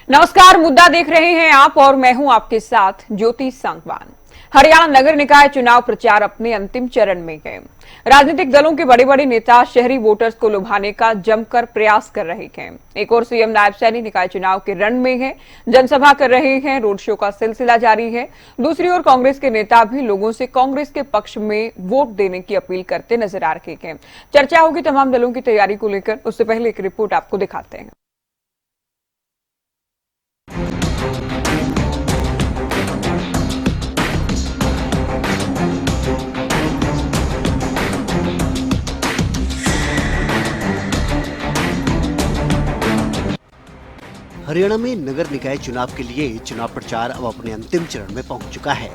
नमस्कार, मुद्दा देख रहे हैं आप और मैं हूं आपके साथ ज्योति सांगवान। हरियाणा नगर निकाय चुनाव प्रचार अपने अंतिम चरण में है। राजनीतिक दलों के बड़े बड़े नेता शहरी वोटर्स को लुभाने का जमकर प्रयास कर रहे हैं। एक और सीएम नायब सैनी निकाय चुनाव के रण में है, जनसभा कर रहे हैं, रोड शो का सिलसिला जारी है। दूसरी ओर कांग्रेस के नेता भी लोगों से कांग्रेस के पक्ष में वोट देने की अपील करते नजर आ रहे हैं। चर्चा होगी तमाम दलों की तैयारी को लेकर। उससे पहले एक रिपोर्ट आपको दिखाते हैं। हरियाणा में नगर निकाय चुनाव के लिए चुनाव प्रचार अब अपने अंतिम चरण में पहुंच चुका है।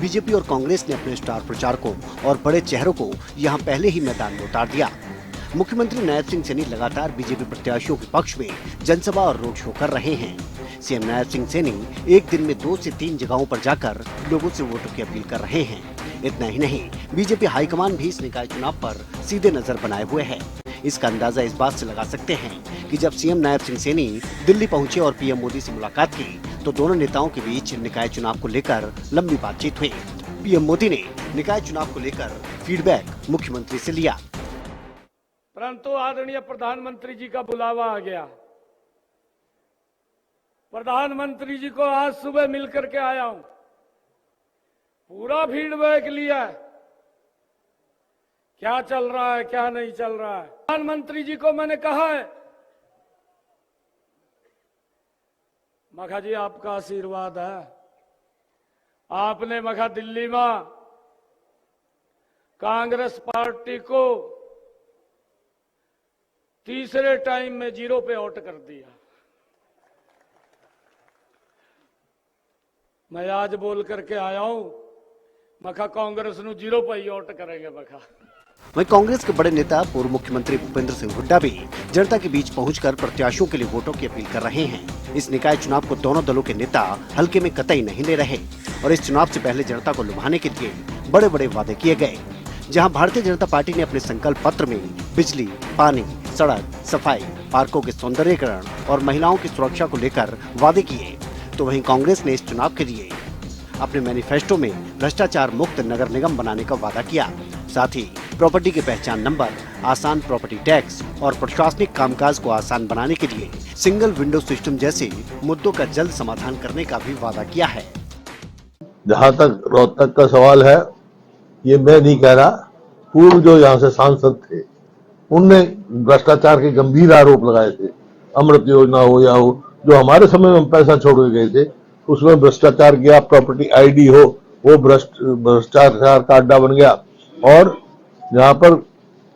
बीजेपी और कांग्रेस ने अपने स्टार प्रचारकों और बड़े चेहरों को यहां पहले ही मैदान में उतार दिया। मुख्यमंत्री नायब सिंह सैनी लगातार बीजेपी प्रत्याशियों के पक्ष में जनसभा और रोड शो कर रहे हैं। सीएम नायब सिंह सैनी एक दिन में 2 से 3 जगहों पर जाकर लोगों से वोटों की अपील कर रहे हैं। इतना ही नहीं, बीजेपी हाईकमान भी इस निकाय चुनाव पर सीधे नजर बनाए हुए है। इसका अंदाजा इस बात से लगा सकते हैं कि जब सीएम नायब सिंह सैनी दिल्ली पहुंचे और पीएम मोदी से मुलाकात की तो दोनों नेताओं के बीच निकाय चुनाव को लेकर लंबी बातचीत हुई। पीएम मोदी ने निकाय चुनाव को लेकर फीडबैक मुख्यमंत्री से लिया। परंतु आदरणीय प्रधानमंत्री जी का बुलावा आ गया। प्रधानमंत्री जी को आज सुबह मिलकर के आया हूं, पूरा फीडबैक लिया है, क्या चल रहा है क्या नहीं चल रहा है। प्रधानमंत्री जी को मैंने कहा है, मखा जी आपका आशीर्वाद है, आपने मखा दिल्ली में कांग्रेस पार्टी को तीसरे टाइम में 0 पे आउट कर दिया। मैं आज बोल करके आया हूं, मखा कांग्रेस नु 0 पे ही आउट करेंगे मखा। वहीं कांग्रेस के बड़े नेता पूर्व मुख्यमंत्री भूपेंद्र सिंह हुड्डा भी जनता के बीच पहुंचकर प्रत्याशियों के लिए वोटों की अपील कर रहे हैं। इस निकाय चुनाव को दोनों दलों के नेता हल्के में कतई नहीं ले रहे और इस चुनाव से पहले जनता को लुभाने के लिए बड़े बड़े वादे किए गए। जहां भारतीय जनता पार्टी ने अपने संकल्प पत्र में बिजली, पानी, सड़क, सफाई, पार्कों के सौंदर्यीकरण और महिलाओं की सुरक्षा को लेकर वादे किए, तो वहीं कांग्रेस ने इस चुनाव के लिए अपने मैनिफेस्टो में भ्रष्टाचार मुक्त नगर निगम बनाने का वादा किया। साथ ही प्रॉपर्टी के पहचान नंबर, आसान प्रॉपर्टी टैक्स और प्रशासनिक कामकाज को आसान बनाने के लिए सिंगल विंडो सिस्टम जैसे मुद्दों का जल्द समाधान करने का भी वादा किया है। जहां तक रोहतक का सवाल है, ये मैं नहीं कह रहा, पूर्व जो यहाँ से सांसद थे उनने भ्रष्टाचार के गंभीर आरोप लगाए थे। अमृत योजना हो या हो, जो हमारे समय में पैसा छोड़ के गए थे उसमें भ्रष्टाचार किया। प्रॉपर्टी आईडी हो, वो भ्रष्टाचार का अड्डा बन गया और जहां पर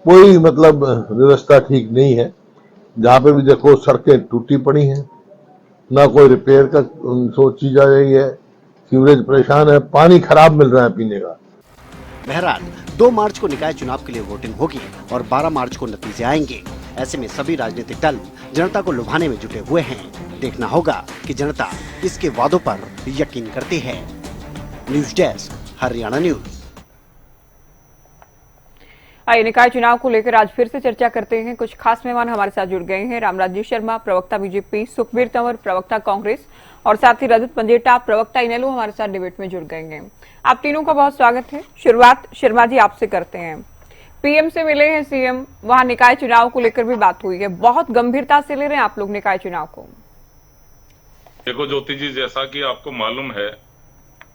कोई मतलब व्यवस्था ठीक नहीं है। जहां पर भी देखो सड़कें टूटी पड़ी हैं, ना कोई रिपेयर का सोची जा रही है, सीवरेज परेशान है, पानी खराब मिल रहा है पीने का। बहरहाल 2 मार्च को निकाय चुनाव के लिए वोटिंग होगी और 12 मार्च को नतीजे आएंगे। ऐसे में सभी राजनीतिक दल जनता को लुभाने में जुटे हुए हैं। देखना होगा कि जनता इसके वादों पर यकीन करती है। News desk, Haryana news. आइए निकाय चुनाव को लेकर आज फिर से चर्चा करते हैं। कुछ खास मेहमान हमारे साथ जुड़ गए हैं। रामराज्य शर्मा, प्रवक्ता बीजेपी, सुखबीर तंवर, प्रवक्ता कांग्रेस और साथ ही रजत पंजेटा, प्रवक्ता इनेलो हमारे साथ डिबेट में जुड़ गए हैं। आप तीनों का बहुत स्वागत है। शुरुआत शर्मा जी आपसे करते हैं। पीएम से मिले हैं सीएम, वहां निकाय चुनाव को लेकर भी बात हुई है, बहुत गंभीरता से ले रहे हैं आप लोग निकाय चुनाव को। देखो ज्योति जी, जैसा कि आपको मालूम है,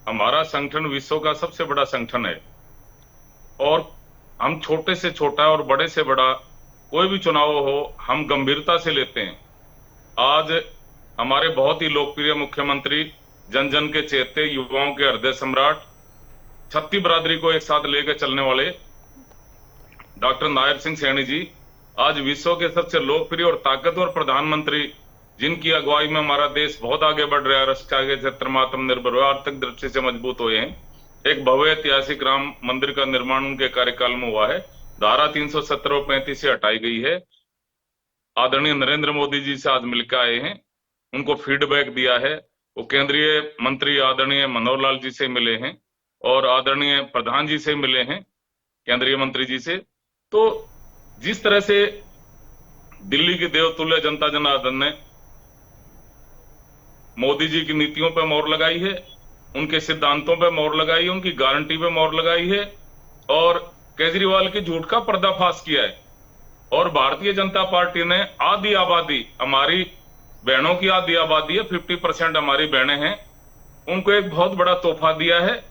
हमारा संगठन विश्व का सबसे बड़ा संगठन है और हम छोटे से छोटा और बड़े से बड़ा कोई भी चुनाव हो हम गंभीरता से लेते हैं। आज हमारे बहुत ही लोकप्रिय मुख्यमंत्री, जन जन के चेते, युवाओं के हृदय सम्राट, छत्ती बरादरी को एक साथ लेकर चलने वाले डॉक्टर नायब सिंह सैनी जी आज विश्व के सबसे लोकप्रिय और ताकतवर प्रधानमंत्री, जिनकी अगुवाई में हमारा देश बहुत आगे बढ़ रहा है, रक्षा के क्षेत्र में आत्मनिर्भर हुआ, आर्थिक दृष्टि से मजबूत हुए हैं। एक भव्य ऐतिहासिक राम मंदिर का निर्माण उनके कार्यकाल में हुआ है। धारा 370 और 35 से हटाई गई है। आदरणीय नरेंद्र मोदी जी से आज मिलकर आए हैं, उनको फीडबैक दिया है। वो केंद्रीय मंत्री आदरणीय मनोहर लाल जी से मिले हैं और आदरणीय प्रधान जी से मिले हैं, केंद्रीय मंत्री जी से। तो जिस तरह से दिल्ली के देवतुल्य जनता जनार्दन ने मोदी जी की नीतियों पर मोहर लगाई है, उनके सिद्धांतों पर मोहर लगाई है, उनकी गारंटी पे मोहर लगाई है और केजरीवाल की झूठ का पर्दाफाश किया है। और भारतीय जनता पार्टी ने आधी आबादी, हमारी बहनों की आधी आबादी है, 50% हमारी बहनें हैं, उनको एक बहुत बड़ा तोहफा दिया है।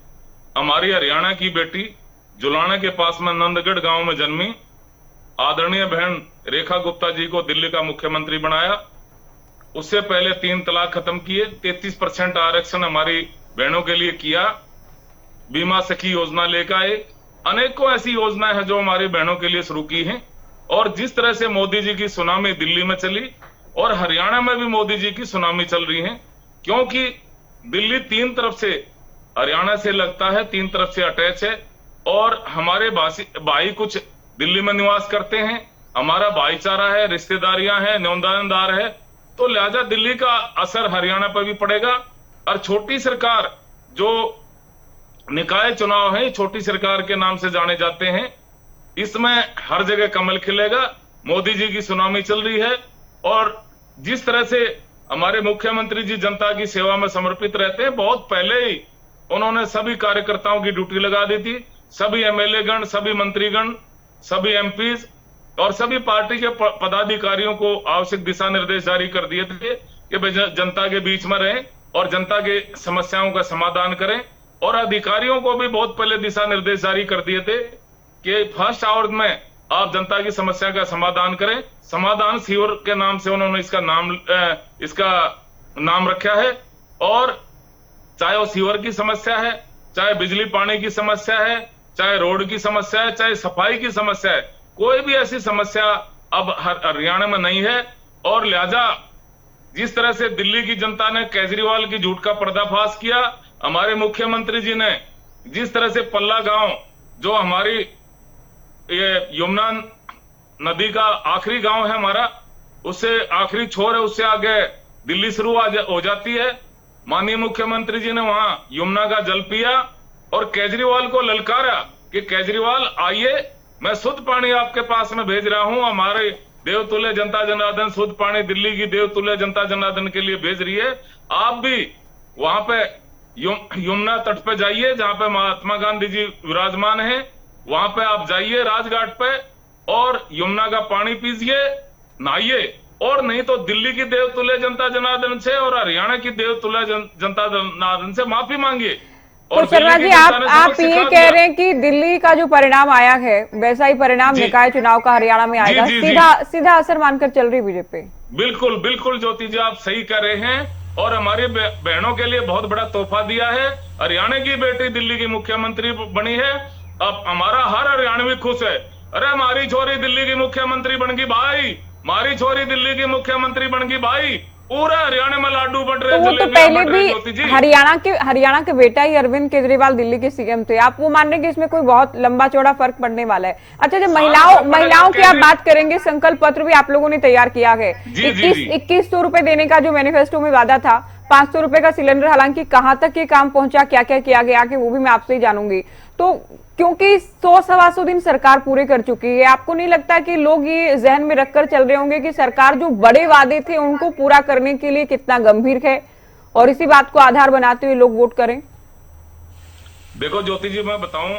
हमारी हरियाणा की बेटी जुलाना के पास में नंदगढ़ गांव में जन्मी, आदरणीय बहन रेखा गुप्ता जी को दिल्ली का मुख्यमंत्री बनाया। उससे पहले 3 तलाक खत्म किए, 33% आरक्षण हमारी बहनों के लिए किया, बीमा सखी योजना लेकर आए। अनेकों ऐसी योजनाएं हैं जो हमारी बहनों के लिए शुरू की हैं। और जिस तरह से मोदी जी की सुनामी दिल्ली में चली और हरियाणा में भी मोदी जी की सुनामी चल रही है, क्योंकि दिल्ली 3 तरफ से हरियाणा से लगता है, 3 तरफ से अटैच है और हमारे भाई कुछ दिल्ली में निवास करते हैं, हमारा भाईचारा है, रिश्तेदारियां हैं, न्योंदानदार है, तो लिहाजा दिल्ली का असर हरियाणा पर भी पड़ेगा। और छोटी सरकार, जो निकाय चुनाव है, छोटी सरकार के नाम से जाने जाते हैं, इसमें हर जगह कमल खिलेगा। मोदी जी की सुनामी चल रही है और जिस तरह से हमारे मुख्यमंत्री जी जनता की सेवा में समर्पित रहते हैं, बहुत पहले ही उन्होंने सभी कार्यकर्ताओं की ड्यूटी लगा दी थी, सभी एमएलए गण, सभी मंत्रीगण, सभी एमपीज और सभी पार्टी के पदाधिकारियों को आवश्यक दिशा निर्देश जारी कर दिए थे कि वे जनता के बीच में रहें और जनता के समस्याओं का समाधान करें। और अधिकारियों को भी बहुत पहले दिशा निर्देश जारी कर दिए थे कि फर्स्ट आवर में आप जनता की समस्या का समाधान करें। समाधान शिविर के नाम से उन्होंने इसका नाम रखा है। और चाहे वो शिविर की समस्या है, चाहे बिजली पानी की समस्या है, चाहे रोड की समस्या है, चाहे सफाई की समस्या है, कोई भी ऐसी समस्या अब हरियाणा में नहीं है। और लिहाजा जिस तरह से दिल्ली की जनता ने केजरीवाल की झूठ का पर्दाफाश किया, हमारे मुख्यमंत्री जी ने जिस तरह से पल्ला गांव, जो हमारी ये यमुना नदी का आखिरी गांव है हमारा, उससे आखिरी छोर है, उससे आगे दिल्ली शुरू हो जाती है, माननीय मुख्यमंत्री जी ने वहां यमुना का जल पिया और केजरीवाल को ललकारा कि केजरीवाल आइए, मैं शुद्ध पानी आपके पास में भेज रहा हूं। हमारे देवतुल्य जनता जनार्दन शुद्ध पानी दिल्ली की देवतुल्य जनता जनार्दन के लिए भेज रही है। आप भी वहां पे यमुना तट पे जाइए, जहां पे महात्मा गांधी जी विराजमान हैं, वहां पे आप जाइए राजघाट पे और यमुना का पानी पीजिए, नहाइए। और नहीं तो दिल्ली की देवतुल्य जनता जनार्दन से और हरियाणा की देवतुल्य जनता जनार्दन से माफी मांगिए। तो शर्मा जी, आप ये कह रहे हैं कि दिल्ली का जो परिणाम आया है वैसा ही परिणाम निकाय चुनाव का हरियाणा में आएगा, सीधा असर मानकर चल रही बीजेपी? बिल्कुल बिल्कुल ज्योति जी, आप सही कह रहे हैं। और हमारी बहनों के लिए बहुत बड़ा तोहफा दिया है। हरियाणा की बेटी दिल्ली की मुख्यमंत्री बनी है। अब हमारा हर हरियाणवी खुश है। अरे हमारी छोरी दिल्ली की मुख्यमंत्री बन गई भाई, हमारी छोरी दिल्ली की मुख्यमंत्री बन गई भाई। पूरा हरियाणा में लाडू बट रहे, तो वो तो पहले भी हरियाणा के बेटा ही अरविंद केजरीवाल दिल्ली के सीएम थे। आप वो मान रहे हैं कि इसमें कोई बहुत लंबा चौड़ा फर्क पड़ने वाला है? अच्छा, जब महिलाओं की आप बात करेंगे, संकल्प पत्र भी आप लोगों ने तैयार किया है। 2100 रुपए देने का जो मैनिफेस्टो में वादा था, 500 रुपए का सिलेंडर, हालांकि कहां तक ये काम पहुंचा, क्या क्या किया गया कि वो भी मैं आपसे ही जानूंगी। तो क्योंकि 100-125 दिन सरकार पूरे कर चुकी है, आपको नहीं लगता कि लोग ये जहन में रखकर चल रहे होंगे कि सरकार जो बड़े वादे थे उनको पूरा करने के लिए कितना गंभीर है, और इसी बात को आधार बनाते हुए लोग वोट करें? देखो ज्योति जी, मैं बताऊं,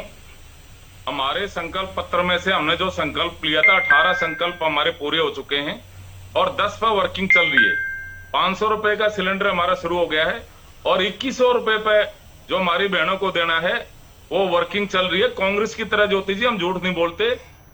हमारे संकल्प पत्र में से हमने जो संकल्प लिया था, 18 संकल्प हमारे पूरे हो चुके हैं और 10 पर वर्किंग चल रही है। 500 रुपए का सिलेंडर हमारा शुरू हो गया है और 2100 रुपए पे जो हमारी बहनों को देना है वो वर्किंग चल रही है। कांग्रेस की तरह ज्योति जी हम झूठ नहीं बोलते।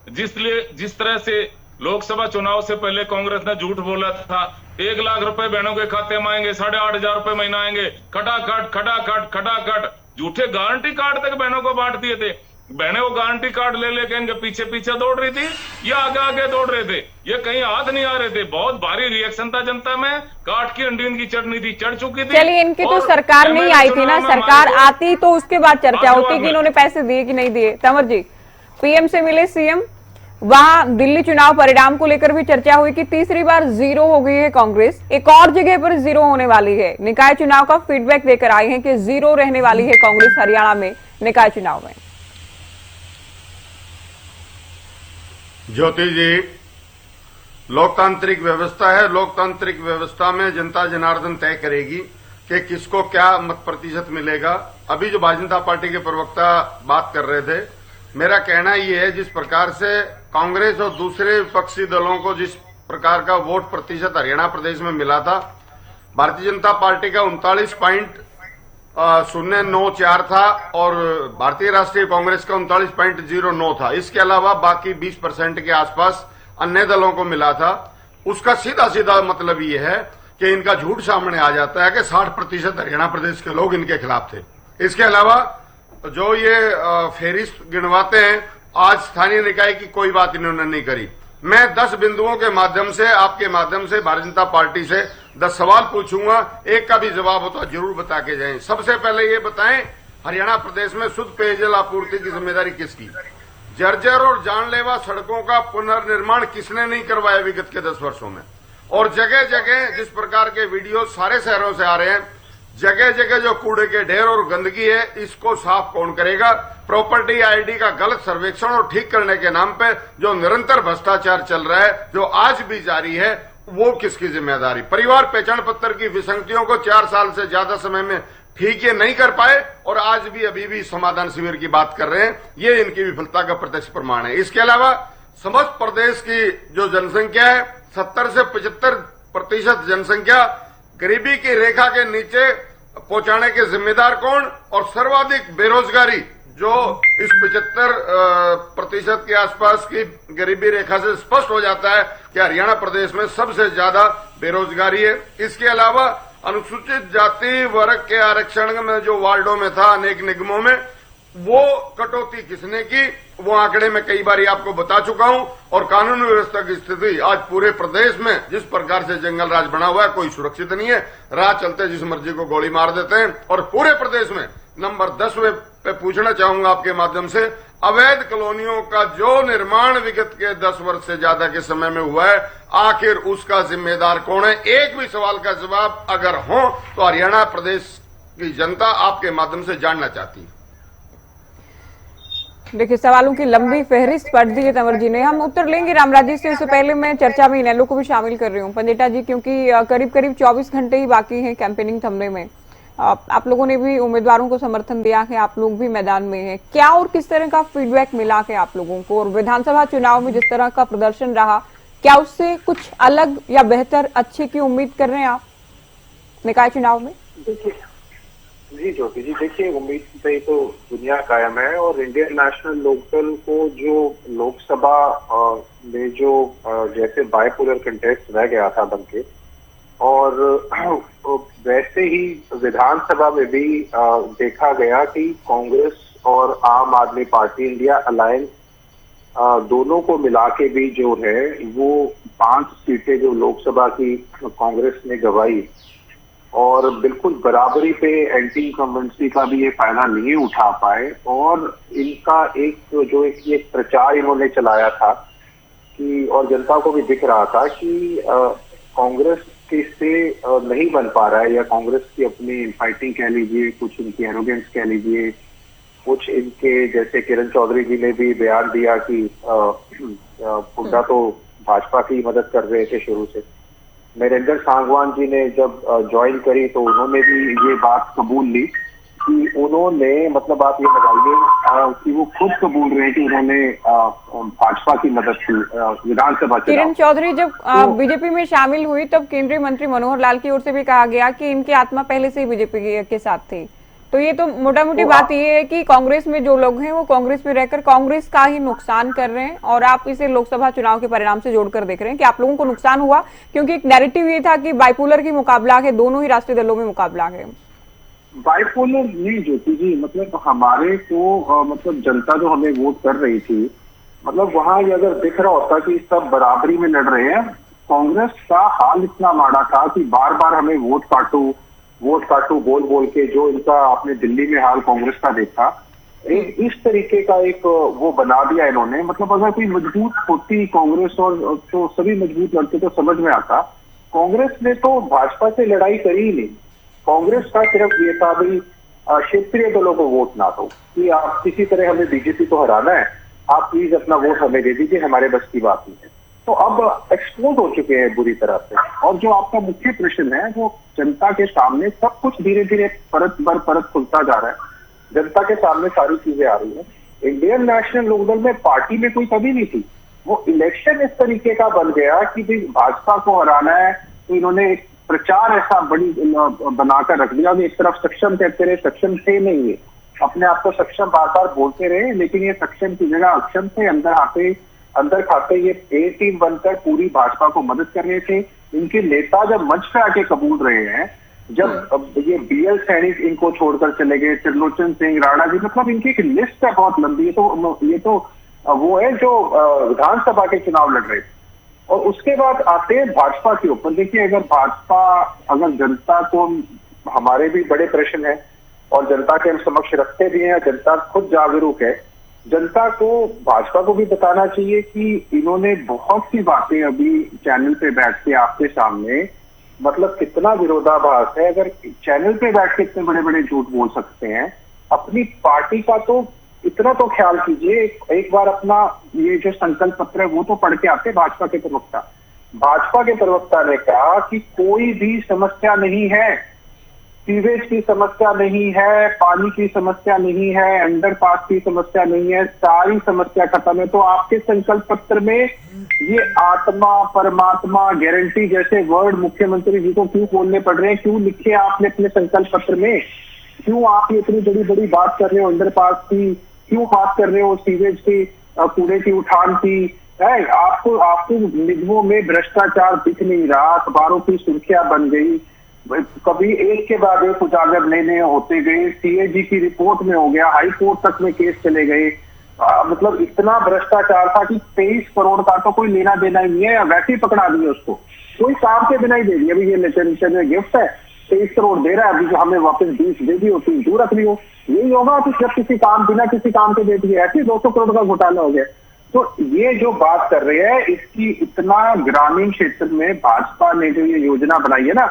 जिस तरह से लोकसभा चुनाव से पहले कांग्रेस ने झूठ बोला था 1 लाख रुपए बहनों के खाते में आएंगे, 8,500 रुपए महीना आएंगे, खटाखट झूठे गारंटी कार्ड तक बहनों को बांट दिए थे। बहनें वो गारंटी कार्ड ले लेके इनके पीछे पीछे दौड़ रही थी या आगे आगे दौड़ रहे थे, ये कहीं हाथ नहीं आ रहे थे। बहुत भारी रिएक्शन था जनता में, काट की अंडी इनकी चटनी थी, चढ़ चुकी थी। चलिए, इनकी तो सरकार नहीं आई थी ना, सरकार आती तो उसके बाद चर्चा होती कि इन्होंने पैसे दिए कि नहीं दिए। तंवर जी, पीएम से मिले सीएम, वहां दिल्ली चुनाव परिणाम को लेकर भी चर्चा हुई कि तीसरी बार 0 हो गई है कांग्रेस, एक और जगह पर 0 होने वाली है। निकाय चुनाव का फीडबैक देकर आए हैं कि 0 रहने वाली है कांग्रेस हरियाणा में निकाय चुनाव में। ज्योति जी, लोकतांत्रिक व्यवस्था है, लोकतांत्रिक व्यवस्था में जनता जनार्दन तय करेगी कि किसको क्या मत प्रतिशत मिलेगा। अभी जो भारतीय जनता पार्टी के प्रवक्ता बात कर रहे थे, मेरा कहना ये है, जिस प्रकार से कांग्रेस और दूसरे विपक्षी दलों को जिस प्रकार का वोट प्रतिशत हरियाणा प्रदेश में मिला था, भारतीय जनता पार्टी का 39.094 था और भारतीय राष्ट्रीय कांग्रेस का 39.09 था। इसके अलावा बाकी 20% के आसपास अन्य दलों को मिला था। उसका सीधा सीधा मतलब ये है कि इनका झूठ सामने आ जाता है कि 60% हरियाणा प्रदेश के लोग इनके खिलाफ थे। इसके अलावा जो ये फेरिस्त गिनवाते हैं, आज स्थानीय निकाय की कोई बात इन्होंने नहीं करी। मैं 10 बिंदुओं के माध्यम से, आपके माध्यम से भारतीय जनता पार्टी से 10 सवाल पूछूंगा, एक का भी जवाब हो तो जरूर बता के जाएं। सबसे पहले ये बताएं, हरियाणा प्रदेश में शुद्ध पेयजल आपूर्ति की जिम्मेदारी किसकी? जर्जर और जानलेवा सड़कों का पुनर्निर्माण किसने नहीं करवाया विगत के 10 वर्षों में? और जगह जगह जिस प्रकार के वीडियो सारे शहरों से आ रहे हैं, जगह जगह जो कूड़े के ढेर और गंदगी है, इसको साफ कौन करेगा? प्रॉपर्टी आईडी का गलत सर्वेक्षण और ठीक करने के नाम पे जो निरंतर भ्रष्टाचार चल रहा है, जो आज भी जारी है, वो किसकी जिम्मेदारी? परिवार पहचान पत्र की विसंगतियों को 4 साल से ज्यादा समय में ठीक ये नहीं कर पाए और आज भी अभी भी समाधान शिविर की बात कर रहे हैं, ये इनकी विफलता का प्रत्यक्ष प्रमाण है। इसके अलावा समस्त प्रदेश की जो जनसंख्या है, 70 से 75% जनसंख्या गरीबी की रेखा के नीचे पहुंचाने के जिम्मेदार कौन? और सर्वाधिक बेरोजगारी जो इस 75% के आसपास की गरीबी रेखा से स्पष्ट हो जाता है कि हरियाणा प्रदेश में सबसे ज्यादा बेरोजगारी है। इसके अलावा अनुसूचित जाति वर्ग के आरक्षण में जो वार्डों में था, अनेक निगमों में, वो कटौती किसने की? वो आंकड़े में कई बार आपको बता चुका हूं। और कानून व्यवस्था की स्थिति आज पूरे प्रदेश में जिस प्रकार से जंगल राज बना हुआ है, कोई सुरक्षित नहीं है। राह चलते जिस मर्जी को गोली मार देते हैं। और पूरे प्रदेश में नंबर 10 पे पूछना चाहूंगा आपके माध्यम से, अवैध कॉलोनियों का जो निर्माण विगत के 10 वर्ष से ज्यादा के समय में हुआ है, आखिर उसका जिम्मेदार कौन है? एक भी सवाल का जवाब अगर हो तो हरियाणा प्रदेश की जनता आपके माध्यम से जानना चाहती है। देखिए, सवालों की लंबी फहरिस्त पढ़ दी है तंवर जी ने। हम उत्तर लेंगे रामराज जी से। उससे पहले मैं चर्चा में इनेलो को भी शामिल कर रही हूँ पंडिता जी, क्योंकि करीब करीब 24 घंटे ही बाकी हैं कैंपेनिंग थमने में। आप लोगों ने भी उम्मीदवारों को समर्थन दिया है, आप लोग भी मैदान में हैं। क्या और किस तरह का फीडबैक मिला है आप लोगों को? और विधानसभा चुनाव में जिस तरह का प्रदर्शन रहा, क्या उससे कुछ अलग या बेहतर अच्छे की उम्मीद कर रहे हैं आप निकाय चुनाव में? जी ज्योति जी, देखिए, उम्मीद पे तो दुनिया कायम है। और इंडियन नेशनल लोकदल को जो लोकसभा में जो जैसे बायपोलर कंटेस्ट रह गया था बन के, और वैसे ही विधानसभा में भी देखा गया कि कांग्रेस और आम आदमी पार्टी इंडिया अलायंस दोनों को मिला के भी जो है वो 5 सीटें जो लोकसभा की कांग्रेस ने गंवाई, और बिल्कुल बराबरी पे एंटी इनकम्बेंसी का भी ये फायदा नहीं उठा पाए। और इनका एक प्रचार इन्होंने चलाया था कि, और जनता को भी दिख रहा था कि कांग्रेस से नहीं बन पा रहा है, या कांग्रेस की अपनी इनफाइटिंग कह लीजिए, कुछ इनकी एरोगेंस कह लीजिए, कुछ इनके, जैसे किरण चौधरी जी ने भी बयान दिया कि हुड्डा तो भाजपा की मदद कर रहे थे शुरू से। नरेंद्र सांगवान जी ने जब ज्वाइन करी तो उन्होंने भी ये बात कबूल ली कि उन्होंने, मतलब आप ये लगाइए कि वो खुद कबूल रहे कि उन्होंने भाजपा की मदद की विधानसभा। किरण चौधरी जब बीजेपी में शामिल हुई तब केंद्रीय मंत्री मनोहर लाल की ओर से भी कहा गया कि इनकी आत्मा पहले से ही बीजेपी के साथ थी। तो ये तो मोटा मोटी बात ये है कि कांग्रेस में जो लोग हैं वो कांग्रेस में रहकर कांग्रेस का ही नुकसान कर रहे हैं, और आप इसे लोकसभा चुनाव के परिणाम से जोड़कर देख रहे हैं कि आप लोगों को नुकसान हुआ, क्योंकि एक नैरेटिव ये था कि बाइपोलर की मुकाबला है, दोनों ही राष्ट्रीय दलों में मुकाबला है। बाइपोलर नहीं ज्योति जी, मतलब हमारे को मतलब जनता जो हमें वोट कर रही थी, मतलब वहां ये अगर दिख रहा होता कि सब बराबरी में लड़ रहे हैं, कांग्रेस का हाल इतना माड़ा था कि बार बार हमें वोट काटू बोल बोल के, जो इनका आपने दिल्ली में हाल कांग्रेस का देखा, इस तरीके का एक वो बना दिया इन्होंने। मतलब अगर कोई मजबूत होती कांग्रेस और तो सभी मजबूत लड़ते तो समझ में आता। कांग्रेस ने तो भाजपा से लड़ाई करी ही नहीं। कांग्रेस का सिर्फ ये था भाई क्षेत्रीय दलों को वोट ना दो, कि आप किसी तरह हमें बीजेपी को हराना है, आप प्लीज अपना वोट हमें दे दीजिए, हमारे बस की बात नहीं है। तो अब एक्सपोज हो चुके हैं बुरी तरह से। और जो आपका मुख्य प्रश्न है वो जनता के सामने सब कुछ धीरे धीरे परत बर परत खुलता जा रहा है, जनता के सामने सारी चीजें आ रही हैं। इंडियन नेशनल लोकदल में पार्टी में कोई कमी नहीं थी, वो इलेक्शन इस तरीके का बन गया कि भाजपा को हराना है तो इन्होंने एक प्रचार ऐसा बड़ी बनाकर रख दिया। एक तरफ सक्षम कहते रहे, सक्षम थे नहीं, ये अपने आप को सक्षम बार बार बोलते रहे, लेकिन ये सक्षम की जगह अक्षम थे। अंदर खाते ये ए टीम बनकर पूरी भाजपा को मदद कर रहे थे। इनके नेता जब मंच पे आके कबूल रहे हैं, जब ये BL सैनिक इनको छोड़कर चले गए, त्रिलोचन सिंह, राणा जी, मतलब इनकी एक लिस्ट है बहुत लंबी। ये तो वो है जो विधानसभा के चुनाव लड़ रहे थे। और उसके बाद आते हैं भाजपा के ऊपर। देखिए, अगर जनता को, हमारे भी बड़े प्रश्न है और जनता के हम समक्ष रखते भी हैं, जनता खुद जागरूक है। जनता को, भाजपा को भी बताना चाहिए कि इन्होंने बहुत सी बातें अभी चैनल पे बैठ के आपके सामने, मतलब कितना विरोधाभास है। अगर चैनल पे बैठ के इतने बड़े बड़े झूठ बोल सकते हैं, अपनी पार्टी का तो इतना तो ख्याल कीजिए। एक बार अपना ये जो संकल्प पत्र है वो तो पढ़ के आते। भाजपा के प्रवक्ता ने कहा कि कोई भी समस्या नहीं है, सीवेज की समस्या नहीं है, पानी की समस्या नहीं है, अंडरपास की समस्या नहीं है, सारी समस्या खत्म है। तो आपके संकल्प पत्र में ये आत्मा, परमात्मा, गारंटी जैसे वर्ड मुख्यमंत्री जी को क्यों बोलने पड़ रहे हैं? क्यों लिखे आपने अपने संकल्प पत्र में? क्यों आप ये इतनी बड़ी बड़ी बात कर रहे हो अंडरपास की? क्यों बात कर रहे हो सीवेज की, कूड़े की उठान की? आपको निगमों में भ्रष्टाचार दिख नहीं रहा, अखबारों की सुर्खियां बन गई, कभी एक के बाद एक उजागर नए होते गए, CAG की रिपोर्ट में हो गया, हाई कोर्ट तक में केस चले गए। मतलब इतना भ्रष्टाचार था कि 23 करोड़ का तो कोई लेना देना ही नहीं है, वैसे ही पकड़ा दिए उसको, कोई काम के बिना ही दे दिया। अभी ये लेटर गिफ्ट है, 23 करोड़ दे रहा है, अभी जो हमें वापस 20 दे दी हो, 3 दूर रख ली हो। यही होगा कि जब किसी काम बिना किसी काम के दे दिए, ऐसे 200 करोड़ का घोटाला हो गया। तो ये जो बात कर रहे हैं, इसकी इतना ग्रामीण क्षेत्र में भाजपा ने जो ये योजना बनाई है ना,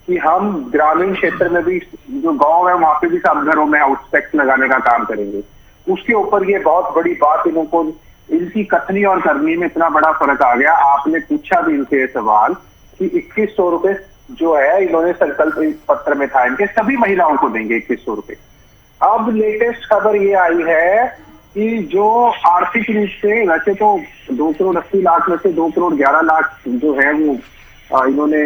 कि हम ग्रामीण क्षेत्र में भी, जो गांव है वहां पे भी सब घरों में हाउस टैक्स लगाने का काम करेंगे, उसके ऊपर ये बहुत बड़ी बात इनको, इनकी कथनी और करनी में इतना बड़ा फर्क आ गया। आपने पूछा भी इनसे सवाल कि 2100 रुपए जो है इन्होंने संकल्प पत्र में था, इनके सभी महिलाओं को देंगे 2100 रुपए। अब लेटेस्ट खबर ये आई है कि जो आर्थिक रूप से, वैसे तो 2 करोड़ 80 लाख में से 2 करोड़ 11 लाख जो है वो इन्होंने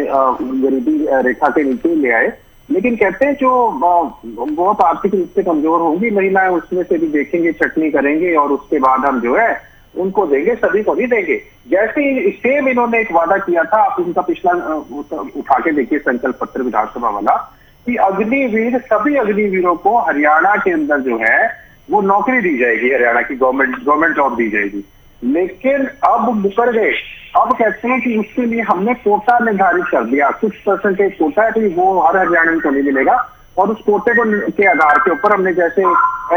गरीबी रेखा के नीचे ले आए, लेकिन कहते हैं जो बहुत आर्थिक रूप से कमजोर होंगी महिलाएं, उसमें से भी देखेंगे, छटनी करेंगे और उसके बाद हम जो है उनको देंगे, सभी को नहीं देंगे। जैसे ही सेम इन्होंने एक वादा किया था, आप उनका पिछला उठा के देखिए संकल्प पत्र विधानसभा वाला, कि अग्निवीर, सभी अग्निवीरों को हरियाणा के अंदर जो है वो नौकरी दी जाएगी, हरियाणा की गवर्नमेंट जॉब दी जाएगी। लेकिन अब मुकर गए, अब कहते हैं कि उसके लिए हमने कोटा निर्धारित कर दिया, कुछ परसेंटेज कोटा है, तो वो हर हरियाणा को नहीं मिलेगा, और उस कोटे को के आधार के ऊपर हमने, जैसे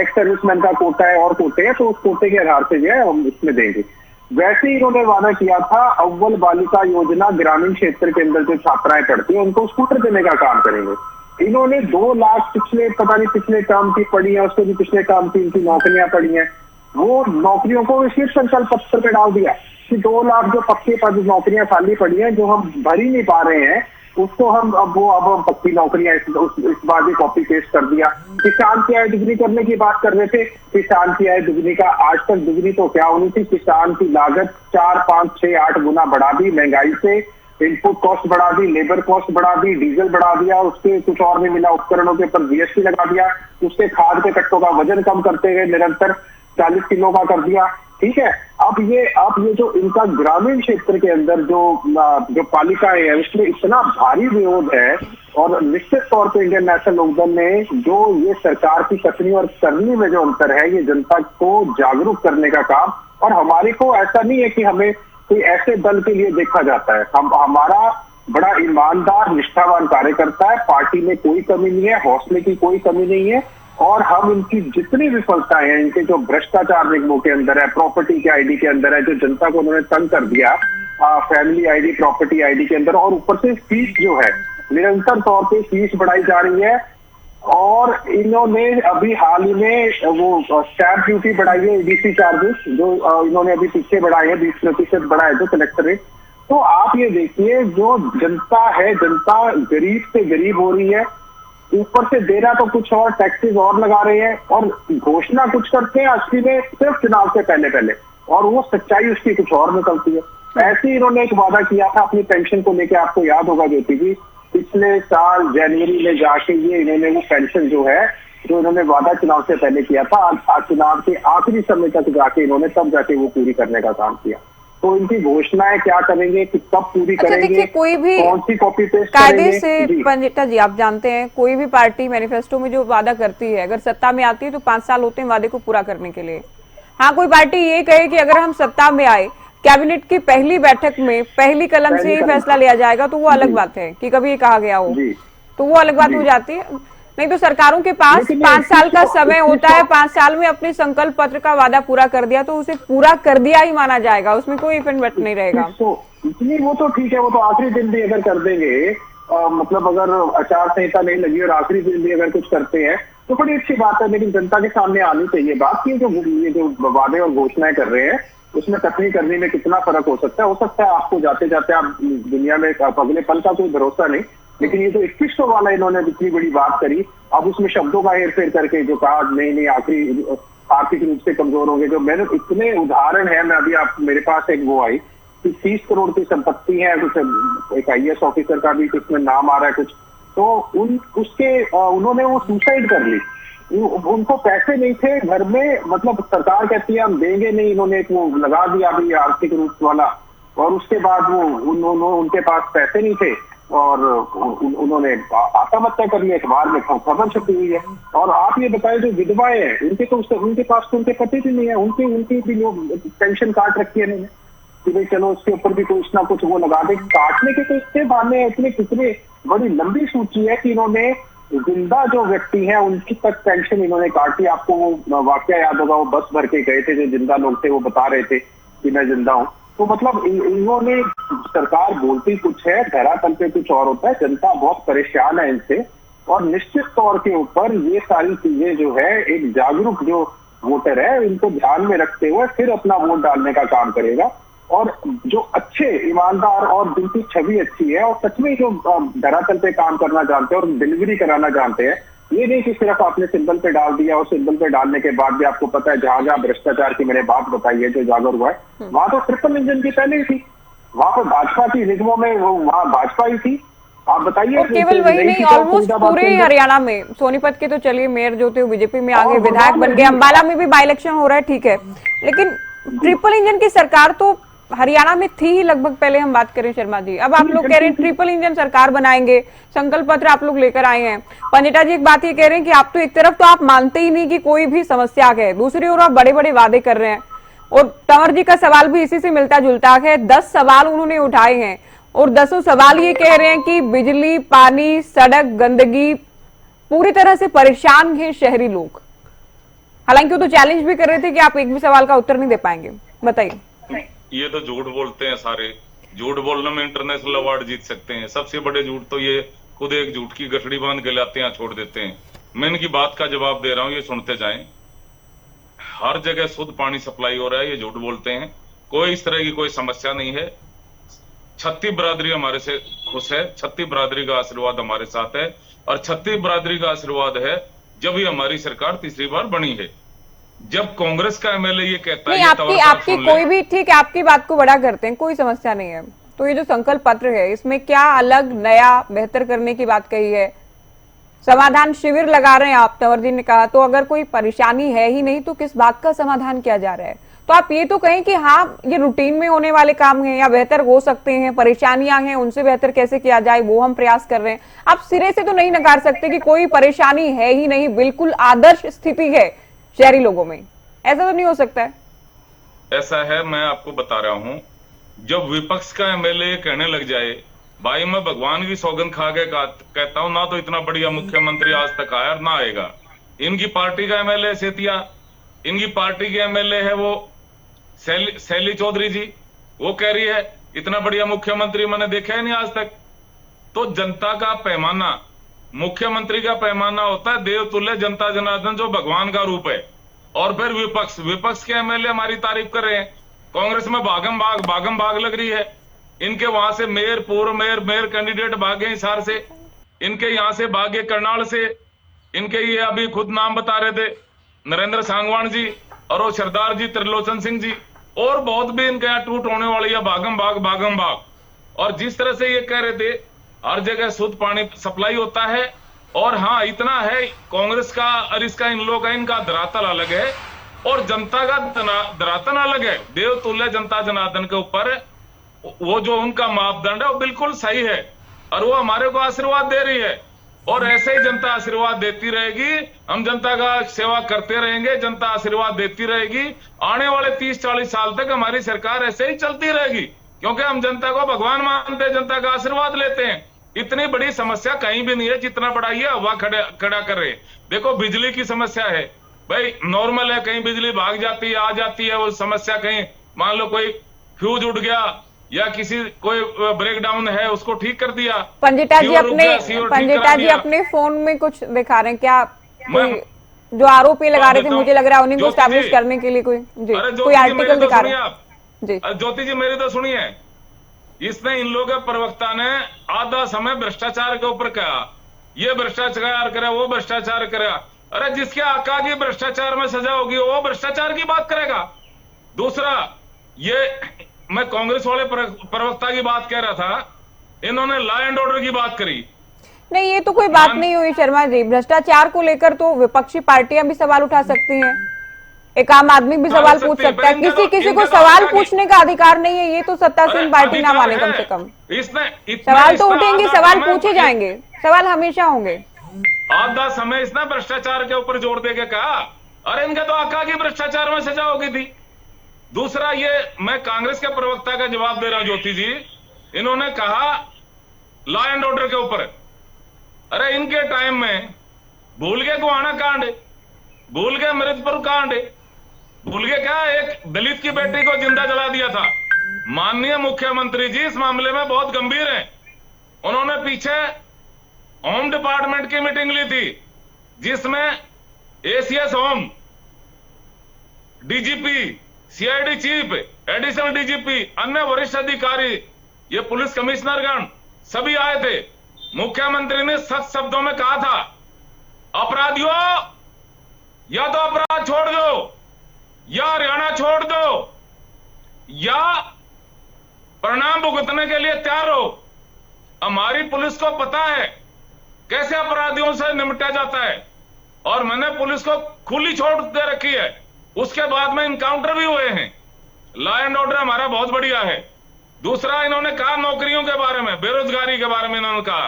एक्स सर्विसमैन का कोटा है और कोटे है, तो उस कोटे के आधार से जो है हम उसमें देंगे। वैसे ही इन्होंने वादा किया था, अव्वल बालिका योजना, ग्रामीण क्षेत्र के अंदर जो छात्राएं पढ़ती हैं उनको स्कूटर देने का काम करेंगे। इन्होंने 2 लाख पिछले टर्म की पड़ी है, उसके भी पिछले टर्म की इनकी नौकरियां पड़ी हैं, वो नौकरियों को इसी संकल्प पत्र पे डाल दिया कि 2 लाख जो पक्के पद नौकरियां खाली पड़ी हैं, जो हम भर ही नहीं पा रहे हैं, उसको हम अब पक्की नौकरियां इस बार भी कॉपी पेस्ट कर दिया। किसान की आय दुगनी करने की बात कर रहे थे, किसान की आय दुगनी का आज तक दुगनी तो क्या होनी थी, किसान की लागत 4, 5, 6, 8 गुना बढ़ा दी, महंगाई से इनपुट कॉस्ट बढ़ा दी, लेबर कॉस्ट बढ़ा दी, डीजल बढ़ा दिया, उसके कुछ और नहीं मिला, उपकरणों के ऊपर GST लगा दिया, उसके खाद के कट्टों का वजन कम करते गए, निरंतर 40 किलो का कर दिया। ठीक है, अब ये जो इनका ग्रामीण क्षेत्र के अंदर जो पालिकाएं है, उसमें इतना भारी विरोध है, और निश्चित तौर पे इंडियन नेशनल लोकदल ने जो ये सरकार की कथनी और करनी में जो अंतर है, ये जनता को जागरूक करने का काम। और हमारे को ऐसा नहीं है कि हमें कोई ऐसे दल के लिए देखा जाता है, हमारा बड़ा ईमानदार निष्ठावान कार्यकर्ता है, पार्टी में कोई कमी नहीं है, हौसले की कोई कमी नहीं है, और हम इनकी जितनी विफलताएं हैं, इनके जो भ्रष्टाचार निगमों के अंदर है, प्रॉपर्टी के ID के अंदर है, जो जनता को उन्होंने तंग कर दिया, फैमिली ID, प्रॉपर्टी ID के अंदर, और ऊपर से फीस जो है निरंतर तौर पे फीस बढ़ाई जा रही है, और इन्होंने अभी हाल ही में वो स्टैंप ड्यूटी बढ़ाई है, ईडीसी चार्जेस जो इन्होंने अभी पीछे बढ़ाए हैं, 20% बढ़ाए थे कलेक्टरेट। तो आप ये देखिए, जो जनता है, जनता गरीब से गरीब हो रही है, ऊपर से देना तो कुछ और, टैक्सेस और लगा रहे हैं और घोषणा कुछ करते हैं असली में सिर्फ चुनाव से पहले पहले, और वो सच्चाई उसकी कुछ और निकलती है। ऐसे ही इन्होंने एक वादा किया था अपनी पेंशन को लेकर, आपको याद होगा ज्योति जी, पिछले साल जनवरी में जाके ये इन्होंने वो पेंशन जो है, जो इन्होंने वादा चुनाव से पहले किया था, आज चुनाव के आखिरी समय तक जाके इन्होंने तब जाके वो पूरी करने का काम किया। तो इनकी घोषणाएं क्या करेंगे कि कब पूरी करेंगे, देखिए, कोई भी कौन सी कॉपी पेस्ट कायदे से पंडिता जी आप जानते हैं, कोई भी पार्टी मैनिफेस्टो में जो वादा करती है, अगर सत्ता में आती है तो 5 साल होते हैं वादे को पूरा करने के लिए। हाँ, कोई पार्टी ये कहे कि अगर हम सत्ता में आए, कैबिनेट की पहली बैठक में पहली कलम से ये फैसला लिया जाएगा, तो वो अलग बात है कि कभी ये कहा गया हो, तो वो अलग बात हो जाती है। नहीं तो सरकारों के पास 5 साल का समय होता है, 5 साल में अपने संकल्प पत्र का वादा पूरा कर दिया तो उसे पूरा कर दिया ही माना जाएगा, उसमें कोई इफेक्ट बट नहीं रहेगा। तो इसलिए वो तो ठीक है, वो तो आखिरी दिन भी अगर कर देंगे, मतलब अगर आचार संहिता नहीं लगी और आखिरी दिन भी अगर कुछ करते हैं तो बड़ी अच्छी बात है। लेकिन जनता के सामने आनी चाहिए बात की ये जो वादे और घोषणाएं कर रहे हैं उसमें कथनी करने में कितना फर्क हो सकता है आपको जाते जाते आप दुनिया में अगले पल का कोई भरोसा नहीं। लेकिन ये जो 2100 वाला इन्होंने इतनी बड़ी बात करी, अब उसमें शब्दों का हेरफेर करके जो कहा नहीं आखिरी आर्थिक रूप से कमजोर होंगे, जो मैंने इतने उदाहरण है, मैं अभी आप मेरे पास एक वो आई कि 30 करोड़ की संपत्ति है, कुछ एक IAS ऑफिसर का भी उसमें नाम आ रहा है कुछ, तो उन्होंने वो सुसाइड कर ली, उनको पैसे नहीं थे घर में, मतलब सरकार कहती है हम देंगे नहीं, इन्होंने एक वो लगा दिया अभी आर्थिक रूप वाला, और उसके बाद वो उनके पास पैसे नहीं थे और उन्होंने आत्महत्या कर लिया, अखबार में खबर छपी हुई है। और आप ये बताएं जो विधवाएं हैं उनके पास तो उनके पति भी नहीं है, उनकी भी पेंशन काट रखी है इन्होंने कि भाई चलो उसके ऊपर भी कुछ ना कुछ वो लगा दे। काटने के तो इतने बहाने, इतने कितने बड़ी लंबी सूची है कि इन्होंने जिंदा जो व्यक्ति है उनकी तक पेंशन इन्होंने काटी। आपको वो वाकया याद होगा, वो बस भर के गए थे, जो जिंदा लोग थे वो बता रहे थे कि मैं जिंदा हूँ। तो मतलब इन्होंने, सरकार बोलती कुछ है, धरातल पे कुछ और होता है, जनता बहुत परेशान है इनसे। और निश्चित तौर के ऊपर ये सारी चीजें जो है एक जागरूक जो वोटर है इनको ध्यान में रखते हुए फिर अपना वोट डालने का काम करेगा। और जो अच्छे ईमानदार और जिनकी छवि अच्छी है और सच में जो धरातल पे काम करना जानते हैं और डिलीवरी कराना जानते हैं, ये नहीं कि सिर्फ आपने सिंबल पे डाल दिया और सिंबल पे डालने के बाद भी आपको पता है जहां जहां भ्रष्टाचार की मैंने बात बताई है जो उजागर हुआ है वहां तो ट्रिपल इंजन की पहले ही थी, वहां पर भाजपा की निगमों में वहां भाजपा ही थी। आप बताइए। और केवल वही नहीं, ऑलमोस्ट पूरे हरियाणा में सोनीपत के तो चलिए मेयर जो थे बीजेपी में आगे विधायक बन गए, अंबाला में भी बाई इलेक्शन हो रहा है, ठीक है, लेकिन ट्रिपल इंजन की सरकार तो हरियाणा में थी ही लगभग। पहले हम बात करें शर्मा जी, अब आप लोग कह रहे हैं ट्रिपल इंजन सरकार बनाएंगे, संकल्प पत्र आप लोग लेकर आए हैं। पंडिता जी एक बात ये कह रहे हैं कि आप तो एक तरफ तो आप मानते ही नहीं कि कोई भी समस्या है, दूसरी ओर आप बड़े बड़े वादे कर रहे हैं। और तंवर जी का सवाल भी इसी से मिलता जुलता है, 10 सवाल उन्होंने उठाए हैं और 10 सवाल ये कह रहे हैं कि बिजली, पानी, सड़क, गंदगी, पूरी तरह से परेशान हैं शहरी लोग। हालांकि वो तो चैलेंज भी कर रहे थे कि आप एक भी सवाल का उत्तर नहीं दे पाएंगे। बताइए। ये तो झूठ बोलते हैं सारे, झूठ बोलने में इंटरनेशनल अवार्ड जीत सकते हैं। सबसे बड़े झूठ तो ये खुद एक झूठ की गठड़ी बांध के लाते हैं, छोड़ देते हैं। मैं इनकी बात का जवाब दे रहा हूं, ये सुनते जाएं। हर जगह शुद्ध पानी सप्लाई हो रहा है, ये झूठ बोलते हैं। कोई इस तरह की कोई समस्या नहीं है। छत्तीस बिरादरी हमारे से खुश है, छत्तीस बिरादरी का आशीर्वाद हमारे साथ है और छत्तीस बिरादरी का आशीर्वाद है जब ही हमारी सरकार तीसरी बार बनी है। जब कांग्रेस का एमएलए ये कहता है, आपकी कोई भी, ठीक है, आपकी बात को बड़ा करते हैं, कोई समस्या नहीं है। तो ये जो संकल्प पत्र है इसमें क्या अलग नया बेहतर करने की बात कही है? समाधान शिविर लगा रहे हैं आप, तंवर जी ने कहा, तो अगर कोई परेशानी है ही नहीं तो किस बात का समाधान किया जा रहा है? तो आप ये तो कहें कि हाँ ये रूटीन में होने वाले काम हैं या बेहतर हो सकते हैं, परेशानियां हैं उनसे बेहतर कैसे किया जाए वो हम प्रयास कर रहे हैं। आप सिरे से तो नहीं नकार सकते कि कोई परेशानी है ही नहीं, बिल्कुल आदर्श स्थिति है शहरी लोगों में, ऐसा तो नहीं हो सकता है? ऐसा है, मैं आपको बता रहा हूं। जब विपक्ष का एमएलए कहने लग जाए भाई मैं भगवान की सौगंध खा के कहता हूं ना तो इतना बढ़िया मुख्यमंत्री आज तक आया ना आएगा। इनकी पार्टी का एमएलए सेतिया, इनकी पार्टी के एमएलए है वो शैली चौधरी जी, वो कह रही है इतना बढ़िया मुख्यमंत्री मैंने देखा है नहीं आज तक। तो जनता का पैमाना मुख्यमंत्री का पैमाना होता है देवतुल्य जनता जनार्दन, जो भगवान का रूप है। और फिर विपक्ष के एमएलए हमारी तारीफ कर रहे हैं। कांग्रेस में भागम भाग लग रही है। इनके वहां से मेयर, पूर्व मेयर कैंडिडेट भागे हिसार से, इनके यहां से भागे करनाल से, इनके ये अभी खुद नाम बता रहे थे नरेंद्र सांगवान जी और वो सरदार जी त्रिलोचन सिंह जी, और बहुत भी इनके यहाँ टूट होने वाली है, भागम भाग। और जिस तरह से ये कह रहे थे हर जगह शुद्ध पानी सप्लाई होता है। और हाँ, इतना है कांग्रेस का और इसका इन लोगों का इनका धरातल अलग है और जनता का धरातल अलग है। देवतुल्य जनता जनार्दन के ऊपर वो जो उनका मापदंड है वो बिल्कुल सही है और वो हमारे को आशीर्वाद दे रही है। और ऐसे ही जनता आशीर्वाद देती रहेगी, हम जनता का सेवा करते रहेंगे, जनता आशीर्वाद देती रहेगी। आने वाले 30-40 साल तक हमारी सरकार ऐसे ही चलती रहेगी, क्योंकि हम जनता को भगवान मानते हैं, जनता का आशीर्वाद लेते हैं। इतनी बड़ी समस्या कहीं भी नहीं है जितना बड़ा ये हवा खड़ा कर रहे। देखो, बिजली की समस्या है भाई, नॉर्मल है, कहीं बिजली भाग जाती है, आ जाती है। वो समस्या कहीं मान लो कोई फ्यूज उड़ गया या किसी कोई ब्रेकडाउन है, उसको ठीक कर दिया। पंडिता जी अपने फोन में कुछ दिखा रहे हैं क्या? कोई जो आरोप ये लगा रहे थे, मुझे लग रहा है उन्हीं को एस्टैब्लिश करने के लिए कोई आर्टिकल दिखा रहे हैं जी। ज्योति जी मेरी तो सुनिए, इसने इन लोगों के प्रवक्ता ने आधा समय भ्रष्टाचार के ऊपर कहा, ये भ्रष्टाचार करे, वो भ्रष्टाचार करे। अरे जिसके आका की भ्रष्टाचार में सजा होगी वो भ्रष्टाचार की बात करेगा। दूसरा, ये मैं कांग्रेस वाले प्रवक्ता की बात कह रहा था, इन्होंने लॉ एंड ऑर्डर की बात करी। नहीं, ये तो कोई बात नहीं हुई शर्मा जी। भ्रष्टाचार को लेकर तो विपक्षी पार्टियां भी सवाल उठा सकती हैं, एक आम आदमी भी सवाल पूछ सकता है। किसी को सवाल पूछने का अधिकार नहीं है, ये तो सत्तासीन पार्टी ना माने। कम से कम सवाल तो उठेंगे, सवाल पूछे जाएंगे, सवाल हमेशा होंगे। आधा समय इसने भ्रष्टाचार के ऊपर जोर देके कहा, अरे इनका तो आका की भ्रष्टाचार में सजा होगी थी। दूसरा, ये मैं कांग्रेस के प्रवक्ता का जवाब दे रहा हूं ज्योति जी, इन्होंने कहा लॉ एंड ऑर्डर के ऊपर। अरे इनके टाइम में भूल गए गोहाना कांड, भूल गए मृतपुर कांड, भूल गए क्या एक दलित की बेटी को जिंदा जला दिया था। माननीय मुख्यमंत्री जी इस मामले में बहुत गंभीर हैं। उन्होंने पीछे होम डिपार्टमेंट की मीटिंग ली थी, जिसमें ACS home, DGP, CID chief, additional DGP, अन्य वरिष्ठ अधिकारी, ये पुलिस कमिश्नरगण सभी आए थे। मुख्यमंत्री ने सख्त शब्दों में कहा था, अपराधियों या तो अपराध छोड़ दो, या हरियाणा छोड़ दो, या परिणाम भुगतने के लिए तैयार हो। हमारी पुलिस को पता है कैसे अपराधियों से निपटा जाता है और मैंने पुलिस को खुली छूट दे रखी है। उसके बाद में इनकाउंटर भी हुए हैं। लॉ एंड ऑर्डर हमारा बहुत बढ़िया है। दूसरा, इन्होंने कहा नौकरियों के बारे में, बेरोजगारी के बारे में इन्होंने कहा।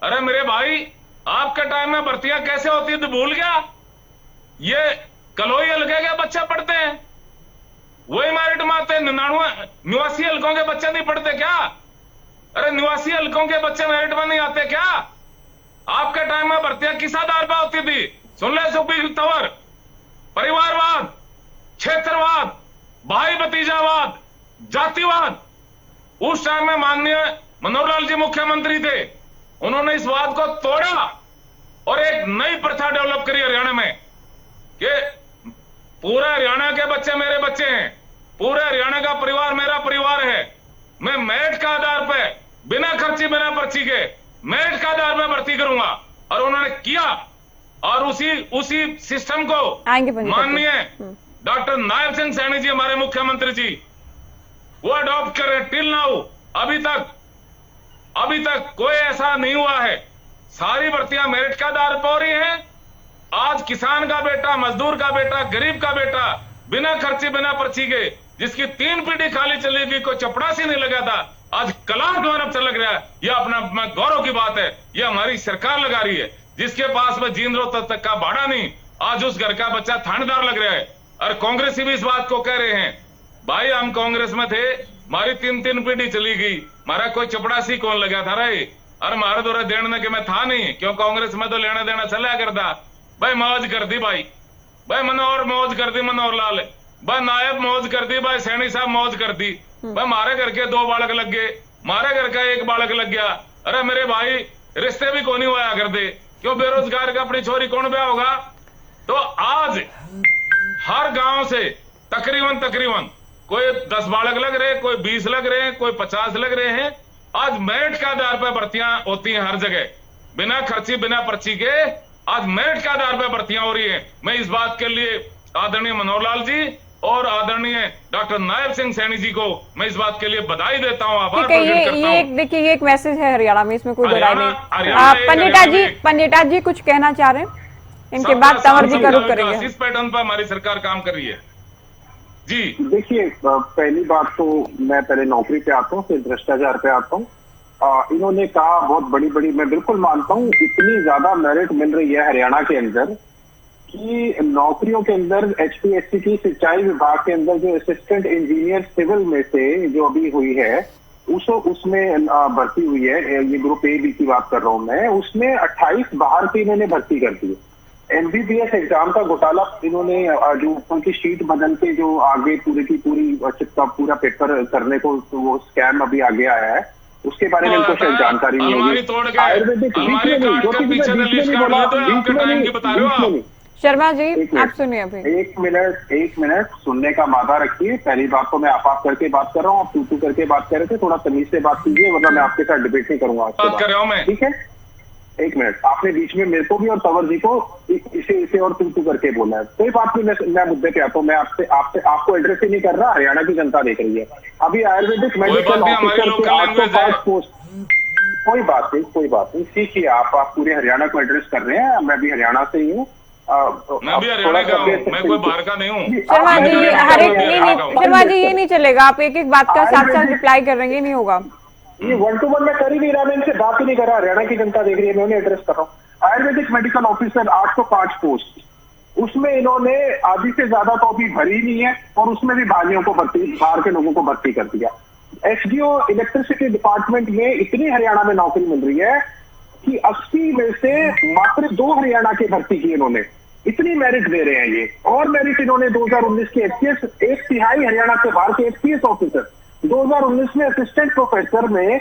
अरे मेरे भाई, आपके टाइम में भर्तियां कैसे होती थी भूल गया? ये कलोई हल्के के बच्चे पढ़ते हैं, वही मेरिट में आते हैं। 99 हल्कों के बच्चे नहीं पढ़ते क्या? अरे 89 हल्कों के बच्चे मेरिट में नहीं आते क्या? आपके टाइम में भर्तियां किस आधार पर होती थी? सुन ले सुपी तवर, परिवारवाद, क्षेत्रवाद, भाई भतीजावाद, जातिवाद। उस टाइम में माननीय मनोहर लाल जी मुख्यमंत्री थे, उन्होंने इस वाद को तोड़ा और एक नई प्रथा डेवलप करी हरियाणा में कि पूरे हरियाणा के बच्चे मेरे बच्चे हैं, पूरे हरियाणा का परिवार मेरा परिवार है। मैं मेरिट का आधार पे, बिना खर्ची बिना पर्ची के मेरिट का आधार पर भर्ती करूंगा। और उन्होंने किया और उसी सिस्टम को माननीय डॉक्टर नायब सिंह सैनी जी, हमारे मुख्यमंत्री जी, वो अडॉप्ट कर रहे। टिल नाउ अभी तक कोई ऐसा नहीं हुआ है। सारी भर्तियां मेरिट का आधार पर हो रही हैं। आज किसान का बेटा, मजदूर का बेटा, गरीब का बेटा बिना खर्ची बिना पर्ची के, जिसकी 3 पीढ़ी खाली चली गई, कोई चपड़ासी नहीं लगा था, आज कलाश मानव से लग रहा है। यह अपना गौरव की बात है। यह हमारी सरकार लगा रही है। जिसके पास में जींद्रो तक का भाड़ा नहीं, आज उस घर का बच्चा थानेदार लग रहा है। और कांग्रेसी भी इस बात को कह रहे हैं, भाई हम कांग्रेस में थे, हमारी 3 पीढ़ी चली गई, हमारा कोई चपड़ासी कौन लगा था रे? और मारे दौरे देने के मैं था नहीं, क्यों कांग्रेस में तो लेना देना चला करता। भाई मौज कर दी, भाई मनोहर मौज कर दी, मनोहर लाल भाई नायब मौज कर दी, भाई सैनी साहब मौज कर दी। भाई मारे घर के 2 बालक लग गए, मारे घर का 1 बालक लग गया। अरे मेरे भाई, रिश्ते भी कौन हुआ करते, क्यों बेरोजगार का अपनी छोरी कौन ब्याह होगा। तो आज हर गांव से तकरीबन कोई 10 बालक लग रहे, कोई 20 लग रहे हैं, कोई 50 लग रहे हैं। आज मेरिट के आधार पर भर्तियां होती हैं हर जगह, बिना खर्ची बिना पर्ची के आज मेरिट के आधार पर भर्तियां हो रही है। मैं इस बात के लिए आदरणीय मनोहर लाल जी और आदरणीय डॉक्टर नायब सिंह सैनी जी को मैं इस बात के लिए बधाई देता हूं, आभार प्रकट करता हूं। देखिए ये एक मैसेज है हरियाणा में, इसमें कोई बुराई हरियाणा नहीं। पंडिता जी कुछ कहना चाह रहे हैं, इनके बाद तंवर जी का रुख करेंगे। इस पैटर्न पर हमारी सरकार काम कर रही है जी। देखिए, पहली बात तो मैं पहले नौकरी पे आता हूँ, फिर भ्रष्टाचार पे आता हूँ। इन्होंने कहा बहुत बड़ी मैं बिल्कुल मानता हूँ, इतनी ज्यादा मेरिट मिल रही है हरियाणा के अंदर कि नौकरियों के अंदर HPSC की सिंचाई विभाग के अंदर जो असिस्टेंट इंजीनियर सिविल में से जो अभी हुई है उसमें भर्ती हुई है। ये ग्रुप A B की बात कर रहा हूँ मैं, उसमें 28 बाहर के इन्होंने भर्ती कर दी। MBBS एग्जाम का घोटाला इन्होंने जो ऊपर की शीट बदल के जो आगे पूरी की पूरी चिपका पूरा पेपर करने को, तो वो स्कैम अभी आगे आया है, उसके बारे में इनको शायद जानकारी नहीं होगी। आयुर्वेदिक शर्मा जी आप सुनिए अभी। एक मिनट सुनने का मादा रखिए। पहली बात तो मैं आप करके बात कर रहा हूँ, आप तू करके बात कर रहे थे, थोड़ा तमीज से बात कीजिए वरना मैं आपके साथ डिबेट नहीं करूंगा आपसे। ठीक है, एक मिनट, आपने बीच में मेरे को भी और तंवर जी को इसे और तू करके बोला है। कोई बात नहीं, मैं मुद्दे पे आता हूँ। मैं आपको एड्रेस ही नहीं कर रहा, हरियाणा की जनता देख रही है। अभी आयुर्वेदिक मेडिकल ऑफिसर के 805 पोस्ट, कोई बात नहीं, सीखिए आप पूरे हरियाणा को एड्रेस कर रहे हैं। मैं भी हरियाणा से ही हूँ, मैं भी हरियाणा का हूँ, मैं कोई बाहर का नहीं हूँ। शर्मा जी ये नहीं चलेगा, आप एक बात का साथ रिप्लाई कर रहे हैं, ये नहीं होगा। ये 1 to 1 में कर ही नहीं रहा, मैं इनसे बात ही नहीं कर रहा। हरियाणा की जनता देख रही है, मैं उन्हें एड्रेस कर रहा हूँ। आयुर्वेदिक मेडिकल ऑफिसर 805 पोस्ट, उसमें इन्होंने आधी से ज्यादा तो अभी भरी नहीं है और उसमें भी बाहर के लोगों को भर्ती कर दिया। SDO इलेक्ट्रिसिटी डिपार्टमेंट में इतनी हरियाणा में नौकरी मिल रही है कि 80 में से मात्र 2 हरियाणा के भर्ती की इन्होंने, इतनी मेरिट दे रहे हैं ये। और मेरिट इन्होंने 2019 के FPS, 1/3 हरियाणा से बाहर के FPS ऑफिसर 2019 में असिस्टेंट प्रोफेसर में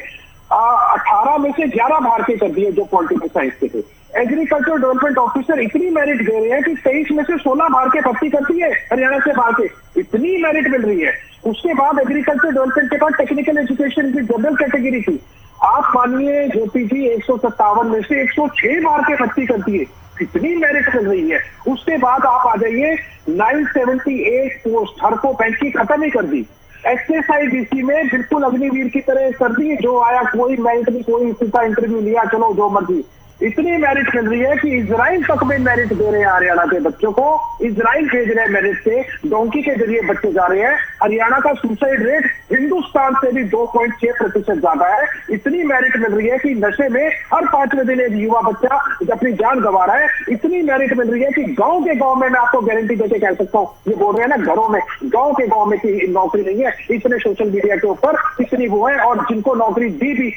18 में से 11 बाहर के कर दिए जो पॉलिटिकल साइंस के थे। एग्रीकल्चर डेवलपमेंट ऑफिसर इतनी मेरिट दे रहे हैं कि 23 में से 16 बाहर के भर्ती करती है हरियाणा से बाहर के, इतनी मेरिट मिल रही है। उसके बाद एग्रीकल्चर डेवलपमेंट के बाद टेक्निकल एजुकेशन की जनरल कैटेगरी थी, आप मानिए ज्योति जी 157 में से 106 बाहर के भर्ती करती है, कितनी मेरिट मिल रही है। उसके बाद आप आ जाइए 978 पोस्ट हर को 35 खत्म ही कर दी। SSIDC में बिल्कुल अग्निवीर की तरह कर दी, जो आया कोई मेरिट नहीं, कोई सीधा इंटरव्यू लिया, चलो जो मर्जी। इतनी मेरिट मिल रही है कि इजराइल तक में मेरिट दे रहे हैं हरियाणा के बच्चों को, इजराइल भेज रहे हैं मेरिट से, डोंकी के जरिए बच्चे जा रहे हैं। हरियाणा का सुसाइड रेट हिंदुस्तान से भी 2.6% ज्यादा है। इतनी मेरिट मिल रही है कि नशे में हर 5वें दिन एक युवा बच्चा अपनी जान गंवा रहा है। इतनी मेरिट मिल रही है कि गांव के गांव में, मैं आपको गारंटी देके कह सकता हूँ, ये बोल रहे हैं ना घरों में, गांव के गांव में की नौकरी नहीं है। इतने सोशल मीडिया के ऊपर इतनी वो है, और जिनको नौकरी दी भी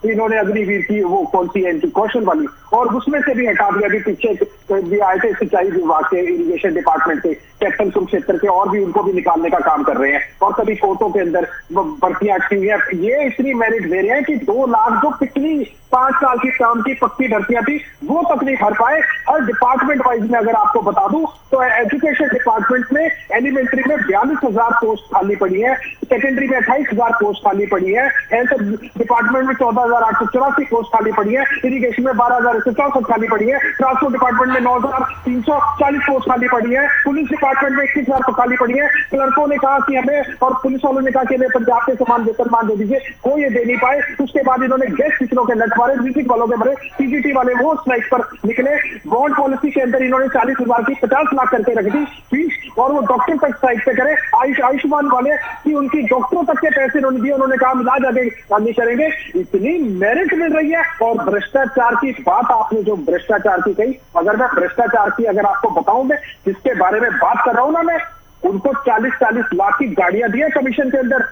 इन्होंने अग्निवीर की, वो कौन सी है इनकी कौशल वाली, और उसमें से भी हटा दिया। अभी पीछे भी आए थे सिंचाई विभाग के, इरिगेशन डिपार्टमेंट के, कैप्टन कुरुक्षेत्र के, और भी उनको भी निकालने का काम कर रहे हैं। और कभी कोर्टों के अंदर भर्तियां अटकी हुई है। ये इतनी मेरिट दे रहे हैं कि 2 लाख जो पिछली 5 साल की काम की पक्की भर्तियां थी वो तक नहीं भर पाए। हर डिपार्टमेंट वाइज में अगर आपको बता दूं तो एजुकेशन डिपार्टमेंट में एलिमेंट्री में 42,000 पोस्ट खाली पड़ी है, सेकेंडरी में 28,000 पोस्ट खाली पड़ी है, हेल्थ डिपार्टमेंट में 14,884 पोस्ट खाली पड़ी है, इरिगेशन में 12,164 खाली पड़ी है, ट्रांसपोर्ट डिपार्टमेंट में 9,340 पोस्ट खाली पड़ी है, पुलिस डिपार्टमेंट में 21,000 खाली पड़ी है। क्लर्कों ने कहा कि हमें, और पुलिस वालों ने कहा कि हमें पंजाब के समान वेतनमान दे दीजिए, कोई ये दे नहीं पाए। उसके बाद इन्होंने गेस्ट टीचरों के लट मारे, म्यूजिक वालों के भरे, PGT वाले वो स्ट्राइक पर निकले। बॉन्ड पॉलिसी के अंदर इन्होंने 40,000 की 50 लाख करके रख दी फीस, और वो डॉक्टर तक स्ट्राइक पे करे। आयुष्मान वाले की उनकी डॉक्टरों तक के पैसे उन्होंने दिए, उन्होंने कहा इलाज आगे नहीं करेंगे। इतनी मेरिट मिल रही है। और भ्रष्टाचार की बात, आपने जो भ्रष्टाचार की कही, अगर मैं भ्रष्टाचार की अगर आपको बताऊं, मैं जिसके बारे में बात कर रहा हूं ना, मैं उनको 40-40 लाख की गाड़ियां दी है कमीशन के अंदर,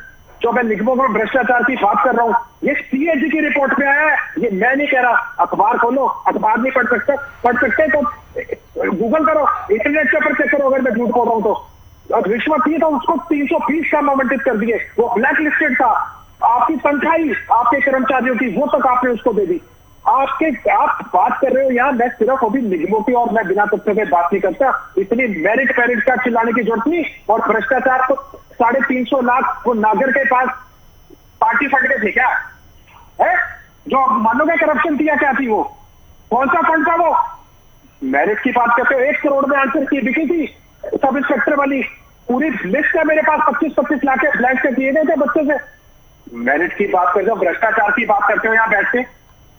जो मैं निगमों में भ्रष्टाचार की बात कर रहा हूं। ये CAG की रिपोर्ट में आया है, ये मैं नहीं कह रहा। अखबार खोलो, अखबार नहीं पढ़ सकते तो गूगल करो, इंटरनेट के ऊपर चेक करो, अगर मैं झूठ बोल रहा हूं तो। रिश्वत थी तो उसको 320 का आवंटित कर दिए, वो ब्लैक लिस्टेड था। आपकी तनख्वाही आपके कर्मचारियों की वो तक आपने उसको दे दी। आप बात कर रहे हो यहाँ, मैं सिर्फ अभी निगमों की और मैं बिना तथ्यों के बात नहीं करता। इतनी मेरिट का चिल्लाने की जरूरत नहीं। और भ्रष्टाचार को 350 लाख वो नागर के पास पार्टी फंड के थे क्या है? जो मानोगे करप्शन किया क्या थी वो? कौन सा फंड था वो? मेरिट की बात करते हो, 1 करोड़ में आंसर की बिकी थी सब इंस्पेक्टर वाली, पूरी लिस्ट है मेरे पास, 25-25 लाख के ब्लैंक से किए गए थे बच्चे से। मेरिट की बात करते हो, भ्रष्टाचार की बात करते हो यहाँ बैठ के।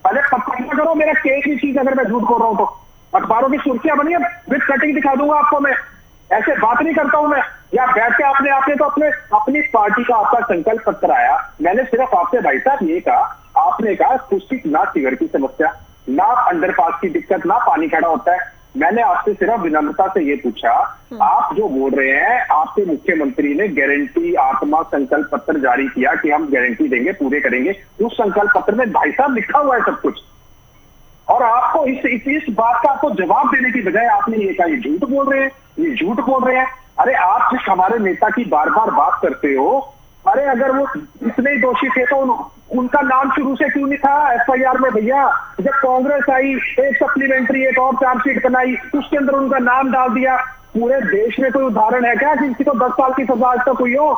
पहले पता करो मेरा केस की चीज, अगर मैं झूठ बोल रहा हूं तो अखबारों की सुर्खियां बनी है, विद कटिंग दिखा दूंगा आपको। मैं ऐसे बात नहीं करता हूं मैं। या बैठ के आपने तो अपनी पार्टी का आपका संकल्प पत्र आया, मैंने सिर्फ आपसे भाई साहब ये कहा, आपने कहा कुछ ना सीवर की समस्या, ना अंडरपास की दिक्कत, ना पानी खड़ा होता है। मैंने आपसे सिर्फ विनम्रता से ये पूछा, आप जो बोल रहे हैं, आपके मुख्यमंत्री ने गारंटी आत्मा संकल्प पत्र जारी किया कि हम गारंटी देंगे, पूरे करेंगे। उस संकल्प पत्र में भाई साहब लिखा हुआ है सब कुछ, और आपको इस बात का आपको जवाब देने की बजाय आपने ये कहा ये झूठ बोल रहे हैं, ये झूठ बोल रहे हैं। अरे आप जिस हमारे नेता की बार बार बात करते हो, अरे अगर वो इतने ही दोषी थे तो उनका नाम शुरू से क्यों नहीं था एफआईआर में भैया? जब कांग्रेस आई, एक सप्लीमेंट्री एक और चार्जशीट बनाई, उसके अंदर उनका नाम डाल दिया। पूरे देश में कोई उदाहरण है क्या किसी को 10 साल की सजा आज तक हुई हो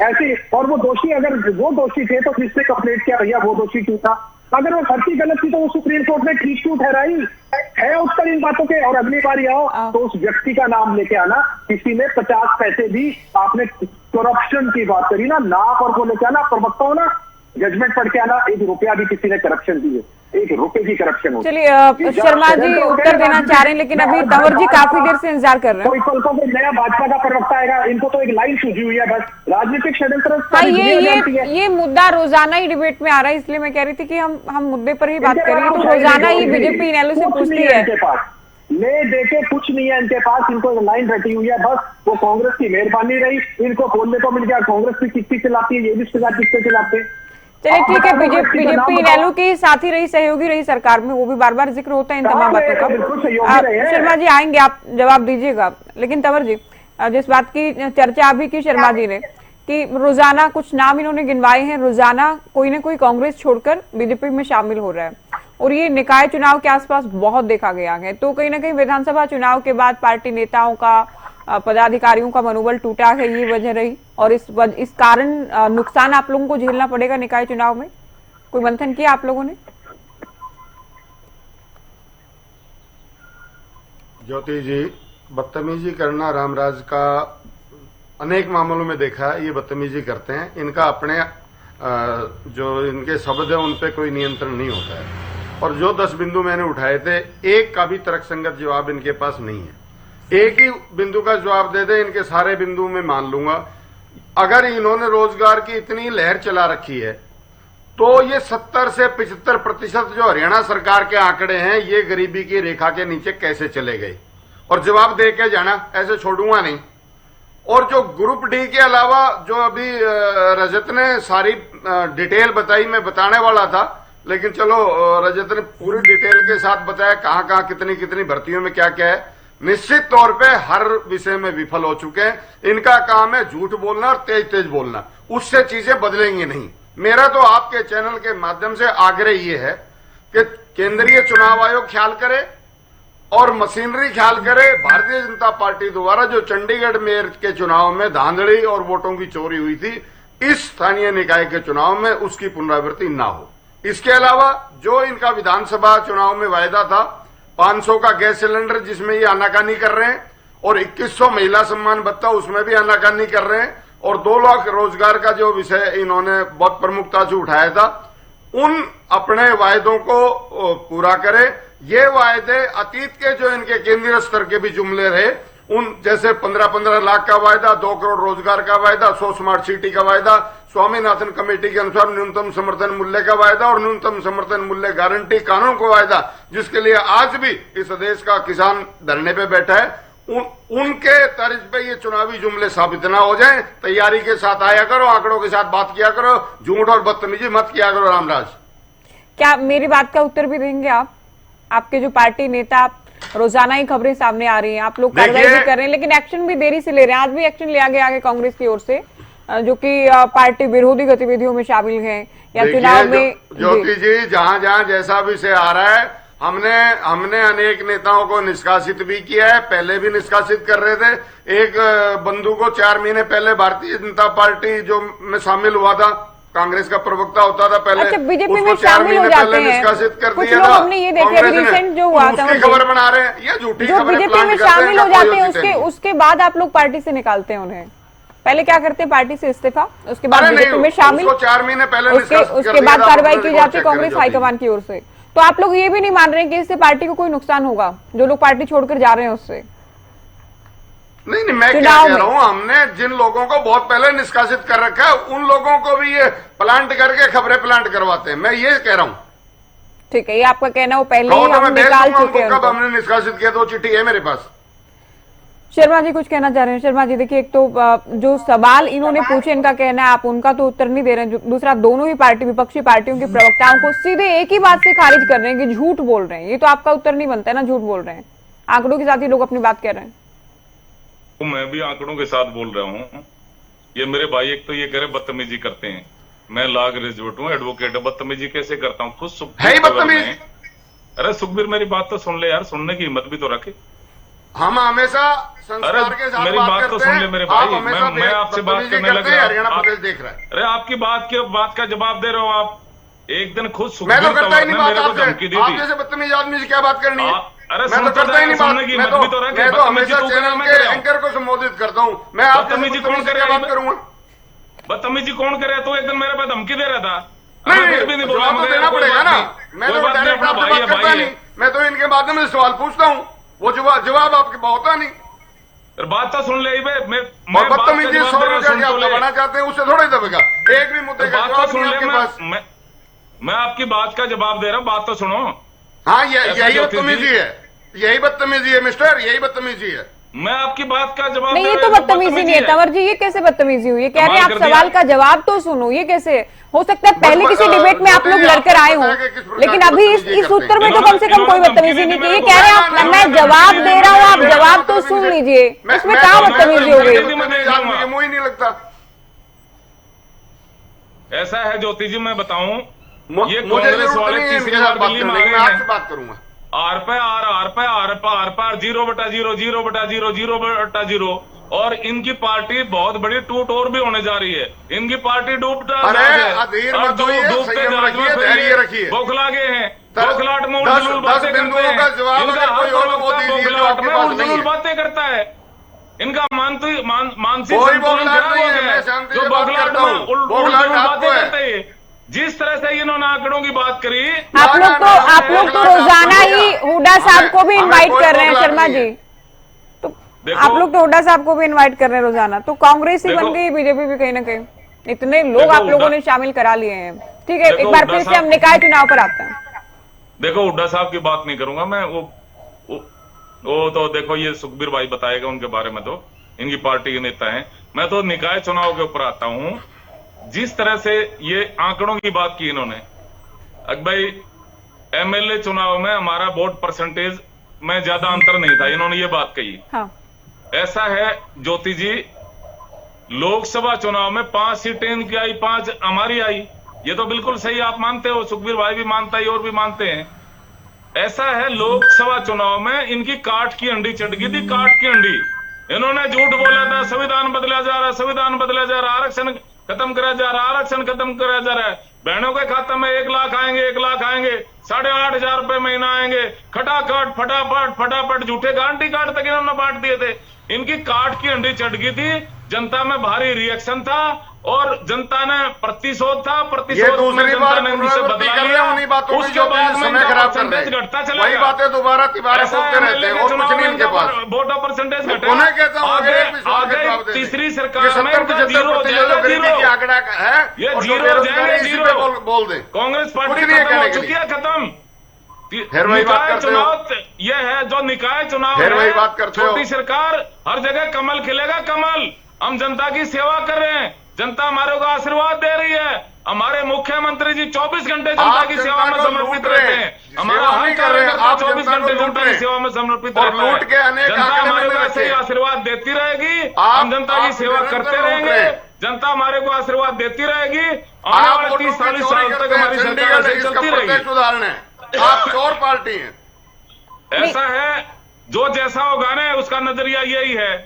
ऐसी? और वो दोषी, अगर वो दोषी थे तो किसने कंप्लेंट किया भैया वो दोषी क्यों था? अगर वो भर्ती गलत थी तो वो सुप्रीम कोर्ट ने ठीक क्यों ठहराई है उत्तर इन बातों के? और अगली बार आओ तो उस व्यक्ति का नाम लेके आना, किसी ने 50 पैसे भी, आपने करप्शन की बात करी ना, नाप और को लेके आना, प्रवक्ता हो ना, जजमेंट पढ़ के आना, 1 रुपया भी किसी ने करप्शन दी है, 1 रुपए की करप्शन हो। चलिए शर्मा जी उत्तर देना चाह रहे हैं, लेकिन अभी तंवर जी काफी देर से इंतजार कर रहे हैं। कोई नया भाजपा का प्रवक्ता आएगा, इनको तो एक लाइन सूझी हुई है बस, राजनीतिक षड्यंत्र। हाँ, ये मुद्दा रोजाना ही डिबेट में आ रहा है, इसलिए मैं कह रही थी कि हम मुद्दे पर ही बात करेंगे। तो रोजाना ही बीजेपी इनेलो से पूछती है, इनके पास ले देके कुछ नहीं है इनके पास, इनको लाइन रटी हुई है बस। वो कांग्रेस की मेहरबानी रही, इनको बोलने को मिल गया कांग्रेस भी किसकी चलाती है, ये भी किससे चलाते हैं। चलिए ठीक है, बीजेपी इनेलो की साथी रही, सहयोगी रही सरकार में, वो भी बार बार जिक्र होता है इन तमाम बातों का। शर्मा जी आएंगे, आप जवाब दीजिएगा। लेकिन तंवर जी, जिस बात की चर्चा अभी की शर्मा जी ने कि रोजाना कुछ नाम इन्होंने गिनवाए हैं, रोजाना कोई ना कोई कांग्रेस छोड़कर बीजेपी में शामिल हो रहा है, और ये निकाय चुनाव के आसपास बहुत देखा गया है। तो कहीं ना कहीं विधानसभा चुनाव के बाद पार्टी नेताओं का, पदाधिकारियों का मनोबल टूटा है, ये वजह रही, और इस कारण नुकसान आप लोगों को झेलना पड़ेगा निकाय चुनाव में। कोई मंथन किया आप लोगों ने? ज्योति जी, बदतमीजी करना रामराज का अनेक मामलों में देखा है, ये बदतमीजी करते हैं। इनका अपने जो इनके शब्द है उन पे कोई नियंत्रण नहीं होता है। और जो 10 बिंदु मैंने उठाए थे, एक का भी तर्कसंगत जवाब इनके पास नहीं है। एक ही बिंदु का जवाब दे दे, इनके सारे बिंदु में मान लूंगा। अगर इन्होंने रोजगार की इतनी लहर चला रखी है, तो ये 70 से 75% जो हरियाणा सरकार के आंकड़े हैं, ये गरीबी की रेखा के नीचे कैसे चले गए? और जवाब दे के जाना, ऐसे छोड़ूंगा नहीं। और जो ग्रुप डी के अलावा जो अभी रजत ने सारी डिटेल बताई, मैं बताने वाला था, लेकिन चलो रजत ने पूरी डिटेल के साथ बताया कहां कहां कितनी कितनी भर्तियों में क्या क्या है। निश्चित तौर पे हर विषय में विफल हो चुके हैं। इनका काम है झूठ बोलना और तेज तेज बोलना, उससे चीजें बदलेंगी नहीं। मेरा तो आपके चैनल के माध्यम से आग्रह ये है कि केंद्रीय चुनाव आयोग ख्याल करे और मशीनरी ख्याल करे। भारतीय जनता पार्टी द्वारा जो चंडीगढ़ मेयर के चुनाव में धांधली और वोटों की चोरी हुई थी, इस स्थानीय निकाय के चुनाव में उसकी पुनरावृत्ति ना हो। इसके अलावा जो इनका विधानसभा चुनाव में वायदा था, 500 का गैस सिलेंडर जिसमें ये आनाकानी कर रहे हैं, और 2100 महिला सम्मान भत्ता उसमें भी आनाकानी कर रहे हैं, और 2 लाख रोजगार का जो विषय इन्होंने बहुत प्रमुखता से उठाया था, उन अपने वायदों को पूरा करे। ये वायदे अतीत के जो इनके केंद्रीय स्तर के भी जुमले रहे, उन जैसे 15-15 लाख का वायदा, 2 करोड़ रोजगार का वायदा, 100 स्मार्ट सिटी का वायदा, स्वामीनाथन कमेटी के अनुसार न्यूनतम समर्थन मूल्य का वायदा और न्यूनतम समर्थन मूल्य गारंटी कानून का वायदा, जिसके लिए आज भी इस देश का किसान धरने पे बैठा है, उनके तर्ज पे ये चुनावी जुमले साबित ना हो जाए। तैयारी के साथ आया करो, आंकड़ों के साथ बात किया करो, झूठ और बदतमीजी मत किया करो। रामराज, क्या मेरी बात का उत्तर भी देंगे आप? आपके जो पार्टी नेता, रोजाना ही खबरें सामने आ रही हैं, आप लोग कार्रवाई भी कर रहे हैं, लेकिन एक्शन भी देरी से ले रहे हैं। आज भी एक्शन लिया गया है कांग्रेस की ओर से, जो कि पार्टी विरोधी गतिविधियों में शामिल हैं, या देखिए, चुनाव में? ज्योति जी, जहां जहां जैसा विषय आ रहा है, हमने अनेक नेताओं को निष्कासित भी किया है, पहले भी निष्कासित कर रहे थे। एक बंधु को 4 महीने पहले भारतीय जनता पार्टी जो में शामिल हुआ था, कांग्रेस का प्रवक्ता होता था पहले, अच्छा, बीजेपी उसको में 4 शामिल हो महीने जाते पहले हैं निष्कासित कर कुछ दिया लोग। था। हमने ये देखे कांग्रेस ने, रिसेंट जो हुआ था, उसकी खबर बना रहे हैं, ये झूठी जो खबरें बीजेपी प्लांट में करते हैं, शामिल हो इनका कोई जाते हैं औचित्य नहीं। उसके बाद आप लोग पार्टी से निकालते हैं उन्हें। पहले क्या करते हैं, पार्टी से इस्तीफा, उसके बाद अरे बीजेपी नहीं, में शामिल, उसको 4 महीने पहले निष्कासित कर उसके दिया बाद था। कार्रवाई आप की रिकॉर्ड जाती है चेक करें कांग्रेस ज्योति। हाईकमान की ओर से। तो आप लोग ये भी नहीं मान रहे हैं कि इससे पार्टी को कोई नुकसान होगा, जो लोग पार्टी छोड़कर जा रहे हैं उससे? नहीं, मैं क्या चुनाव कह में रहा हूं, हमने जिन लोगों को बहुत पहले निष्कासित कर रखा है, उन लोगों को भी ये प्लांट करके खबरें प्लांट करवाते हैं, मैं ये कह रहा हूं। ठीक है, ये आपका कहना, वो पहले कहो ही तो हम मैं भेज निकाल दूंगा चुके हैं उनको, कब उनको। हमने निष्कासित किया, तो चिट्ठी है मेरे पास। शर्मा जी कुछ कहना चाह रहे हैं? शर्मा जी देखिए, एक तो जो सवाल इन्होंने पूछे, इनका कहना है आप उनका तो उत्तर नहीं दे रहे हैं, दूसरा दोनों ही पार्टी, विपक्षी पार्टियों के प्रवक्ताओं को सीधे एक ही बात से खारिज कर रहे हैं कि झूठ बोल रहे हैं। ये तो आपका उत्तर नहीं बनता है ना, झूठ बोल रहे हैं। आंकड़ों के साथ ही लोग अपनी बात कह रहे हैं। तो मैं भी आंकड़ों के साथ बोल रहा हूँ। ये मेरे भाई एक तो ये कह रहे बदतमीजी करते हैं, मैं लॉ ग्रेजुएट हूँ, एडवोकेट, बदतमीजी कैसे करता हूँ? खुद है ही बदतमीज। अरे सुखबीर, मेरी बात तो सुन ले यार, सुनने की हिम्मत भी तो रखे। हम हमेशा संस्कार के साथ मेरी बात तो सुन ले मेरे भाई, मैं आपसे बात करने लग रहा हूं। हरियाणा प्रदेश देख रहा है। अरे आपकी बात का जवाब दे रहे हो आप। एक दिन खुद मैं तो सुखबीर करता ही नहीं बात मेरे को आपसे। धमकी दी आप थी। जैसे बदतमीज आदमी से क्या बात करनी है? अरे मैं तो करता ही नहीं बात। मैं तो हमेशा तू चैनल मैं के कर रहा हूं। एंकर को संबोधित करता हूँ। मैं आप बदतमीजी कौन से करे? क्या बात करूंगा? बदतमीजी कौन करे? तो एक दिन मेरे पे धमकी दे रहा था। नहीं, फिर भी नहीं बोला, जवाब तो मगर देना कोई पड़ेगा बात ना। नहीं। मैं कोई तो बात नहीं, डायरेक्ट अपना आपसे भाई बात है, करता भाई नहीं। है। मैं तो इनके माध्यम से सवाल पूछता हूँ, वो जवाब आपके होता नहीं। बात तो सुन ले मैं और बदतमीजी 100 रुपया क्या दबाना चाहते हैं, उससे थोड़ा ही दबेगा। एक भी मुद्दे का बात जवाब तो सुन नहीं ले, आपके पास। मैं आपकी बात का जवाब दे रहा हूँ, बात तो सुनो। हाँ, ऐसा यही ज्योति बदतमीजी जी। है, यही बदतमीजी है मिस्टर, यही बदतमीजी है। मैं आपकी बात का जवाब नहीं, दे ये रहा तो हूं, बदतमीजी नहीं है तंवर जी, ये कैसे बदतमीजी हुई? ये कह रहे हैं आप कमाल कर सवाल दिया। का जवाब तो सुनो, ये कैसे हो सकता है? पहले किसी डिबेट में आप लोग लड़कर आए हो, लेकिन अभी इस उत्तर में तो कम से कम कोई बदतमीजी नहीं की। ये कह रहे हैं आप, मैं जवाब दे रहा हूँ, आप जवाब तो सुन लीजिए, इसमें कहाँ बदतमीजी हो गई? मुझे नहीं लगता। ऐसा है ज्योति जी, मैं बताऊं, ये मुझे कांग्रेस जरूरत वाले नहीं है तीसरी इनके बार साथ बात दिल्ली करने में की, आ मैं गए आपसे हैं। बात करूंगा। आर पार 0/0 0/0 और इनकी पार्टी बहुत बड़ी टूट और भी होने जा रही है। इनकी पार्टी डूबता अरे, जहाज है। अधीर और मत जो होइए, डूबते संयम जहाज में रखिए, फिर धैर्य ये रखिए। बौखला गए हैं। 10 बौखलाहट में उल्टुल बातें करते बिंदुओं हैं। का जवाब इनका अगर कोई और वो हर दीजिए जो बौखलाहट आपके में पास नहीं उल्टुल है। बातें करता है। इनका मानसिक कोई संतुलन बौखलाहट खराब नहीं हो है, गया मैं है। शांति जो से बात बौखलाहट करता में हूँ। उल्टुल बौखलाहट बातें आपको है। करते हैं। जिस तरह से इन्होंने आंकड़ों की बात करी, आप लोग तो रोजाना ही हुड्डा साहब को भी इनवाइट कर रहे हैं शर्मा जी, तो आप लोग तो हुड्डा साहब को भी इनवाइट कर रहे हैं रोजाना, तो कांग्रेस ही बन गई, बीजेपी भी कहीं ना कहीं। इतने लोग आप लोगों ने शामिल करा लिए हैं। ठीक है, एक बार फिर से हम निकाय चुनाव पर आते हैं। देखो, हुड्डा साहब की बात नहीं करूंगा मैं, वो तो देखो, ये सुखबीर भाई बताएगा उनके बारे में, तो इनकी पार्टी के नेता हैं। मैं तो निकाय चुनाव के ऊपर आता हूं। जिस तरह से ये आंकड़ों की बात की इन्होंने, भाई एमएलए चुनाव में हमारा वोट परसेंटेज में ज्यादा अंतर नहीं था, इन्होंने ये बात कही। हाँ। ऐसा है ज्योति जी, लोकसभा चुनाव में 5 सीटें इनकी आई, 5 हमारी आई। ये तो बिल्कुल सही, आप मानते हो, सुखबीर भाई भी मानता है और भी मानते हैं। ऐसा है, लोकसभा चुनाव में इनकी काट की अंडी चढ़ गई थी, काट की अंडी। इन्होंने झूठ बोला था, संविधान बदला जा रहा है, संविधान बदला जा रहा है, आरक्षण खत्म करा जा रहा है, आरक्षण खत्म करा जा रहा है, बहनों के खाते में 1 लाख आएंगे, 1 लाख आएंगे, 8,500 रुपए महीना आएंगे, खटाखट फटाफट झूठे गारंटी कार्ड तक इन्होंने बांट दिए थे। इनकी काट की अंडी चढ़ गई थी, जनता में भारी रिएक्शन था और जनता ने प्रतिशोध था, प्रतिशोध में जनता ने इनसे बदला लिया। उसके बाद में इनका परसेंटेज घटता चला वही गया। बातें दोबारा बोलते रहते हैं और कुछ नहीं इनके पास। वोटर परसेंटेज घटा, उन्हें कहता हूं आगे तीसरी सरकार में 70-75% आंकड़ा है, ये और जीरो बेरोजगारी जाएंगे, इसी जीरो। पे बोल दें। कांग्रेस पार्टी कुछ नहीं है खत्म हो कहने के चुकी लिए। है, खत्म। फिर वही बात निकाय करते हो। चुनाव यह है, जो निकाय चुनाव फिर है, वही बात करते हो। छोटी सरकार, हर जगह कमल खिलेगा, कमल। हम जनता की सेवा कर रहे हैं, जनता हमारे को आशीर्वाद दे रही है। हमारे मुख्यमंत्री जी 24 घंटे जनता की सेवा में समर्पित रहते हैं। हमारा हर कार्यकर्ता 24 घंटे जनता की सेवा में समर्पित रहता है। जनता हमारे को ऐसे ही आशीर्वाद देती रहेगी, हम जनता की सेवा करते रहेंगे जनता हमारे को आशीर्वाद देती रहेगी। आने आप वाले 30-40 चोरी साल तक करते हैं, हमारी सरकार चंडीगढ़ ऐसे इसका चलती रहेगी। प्रत्यक्ष उदाहरण है। आप चोर पार्टी हैं। ऐसा है, जो जैसा होगा ना उसका नजरिया यही है।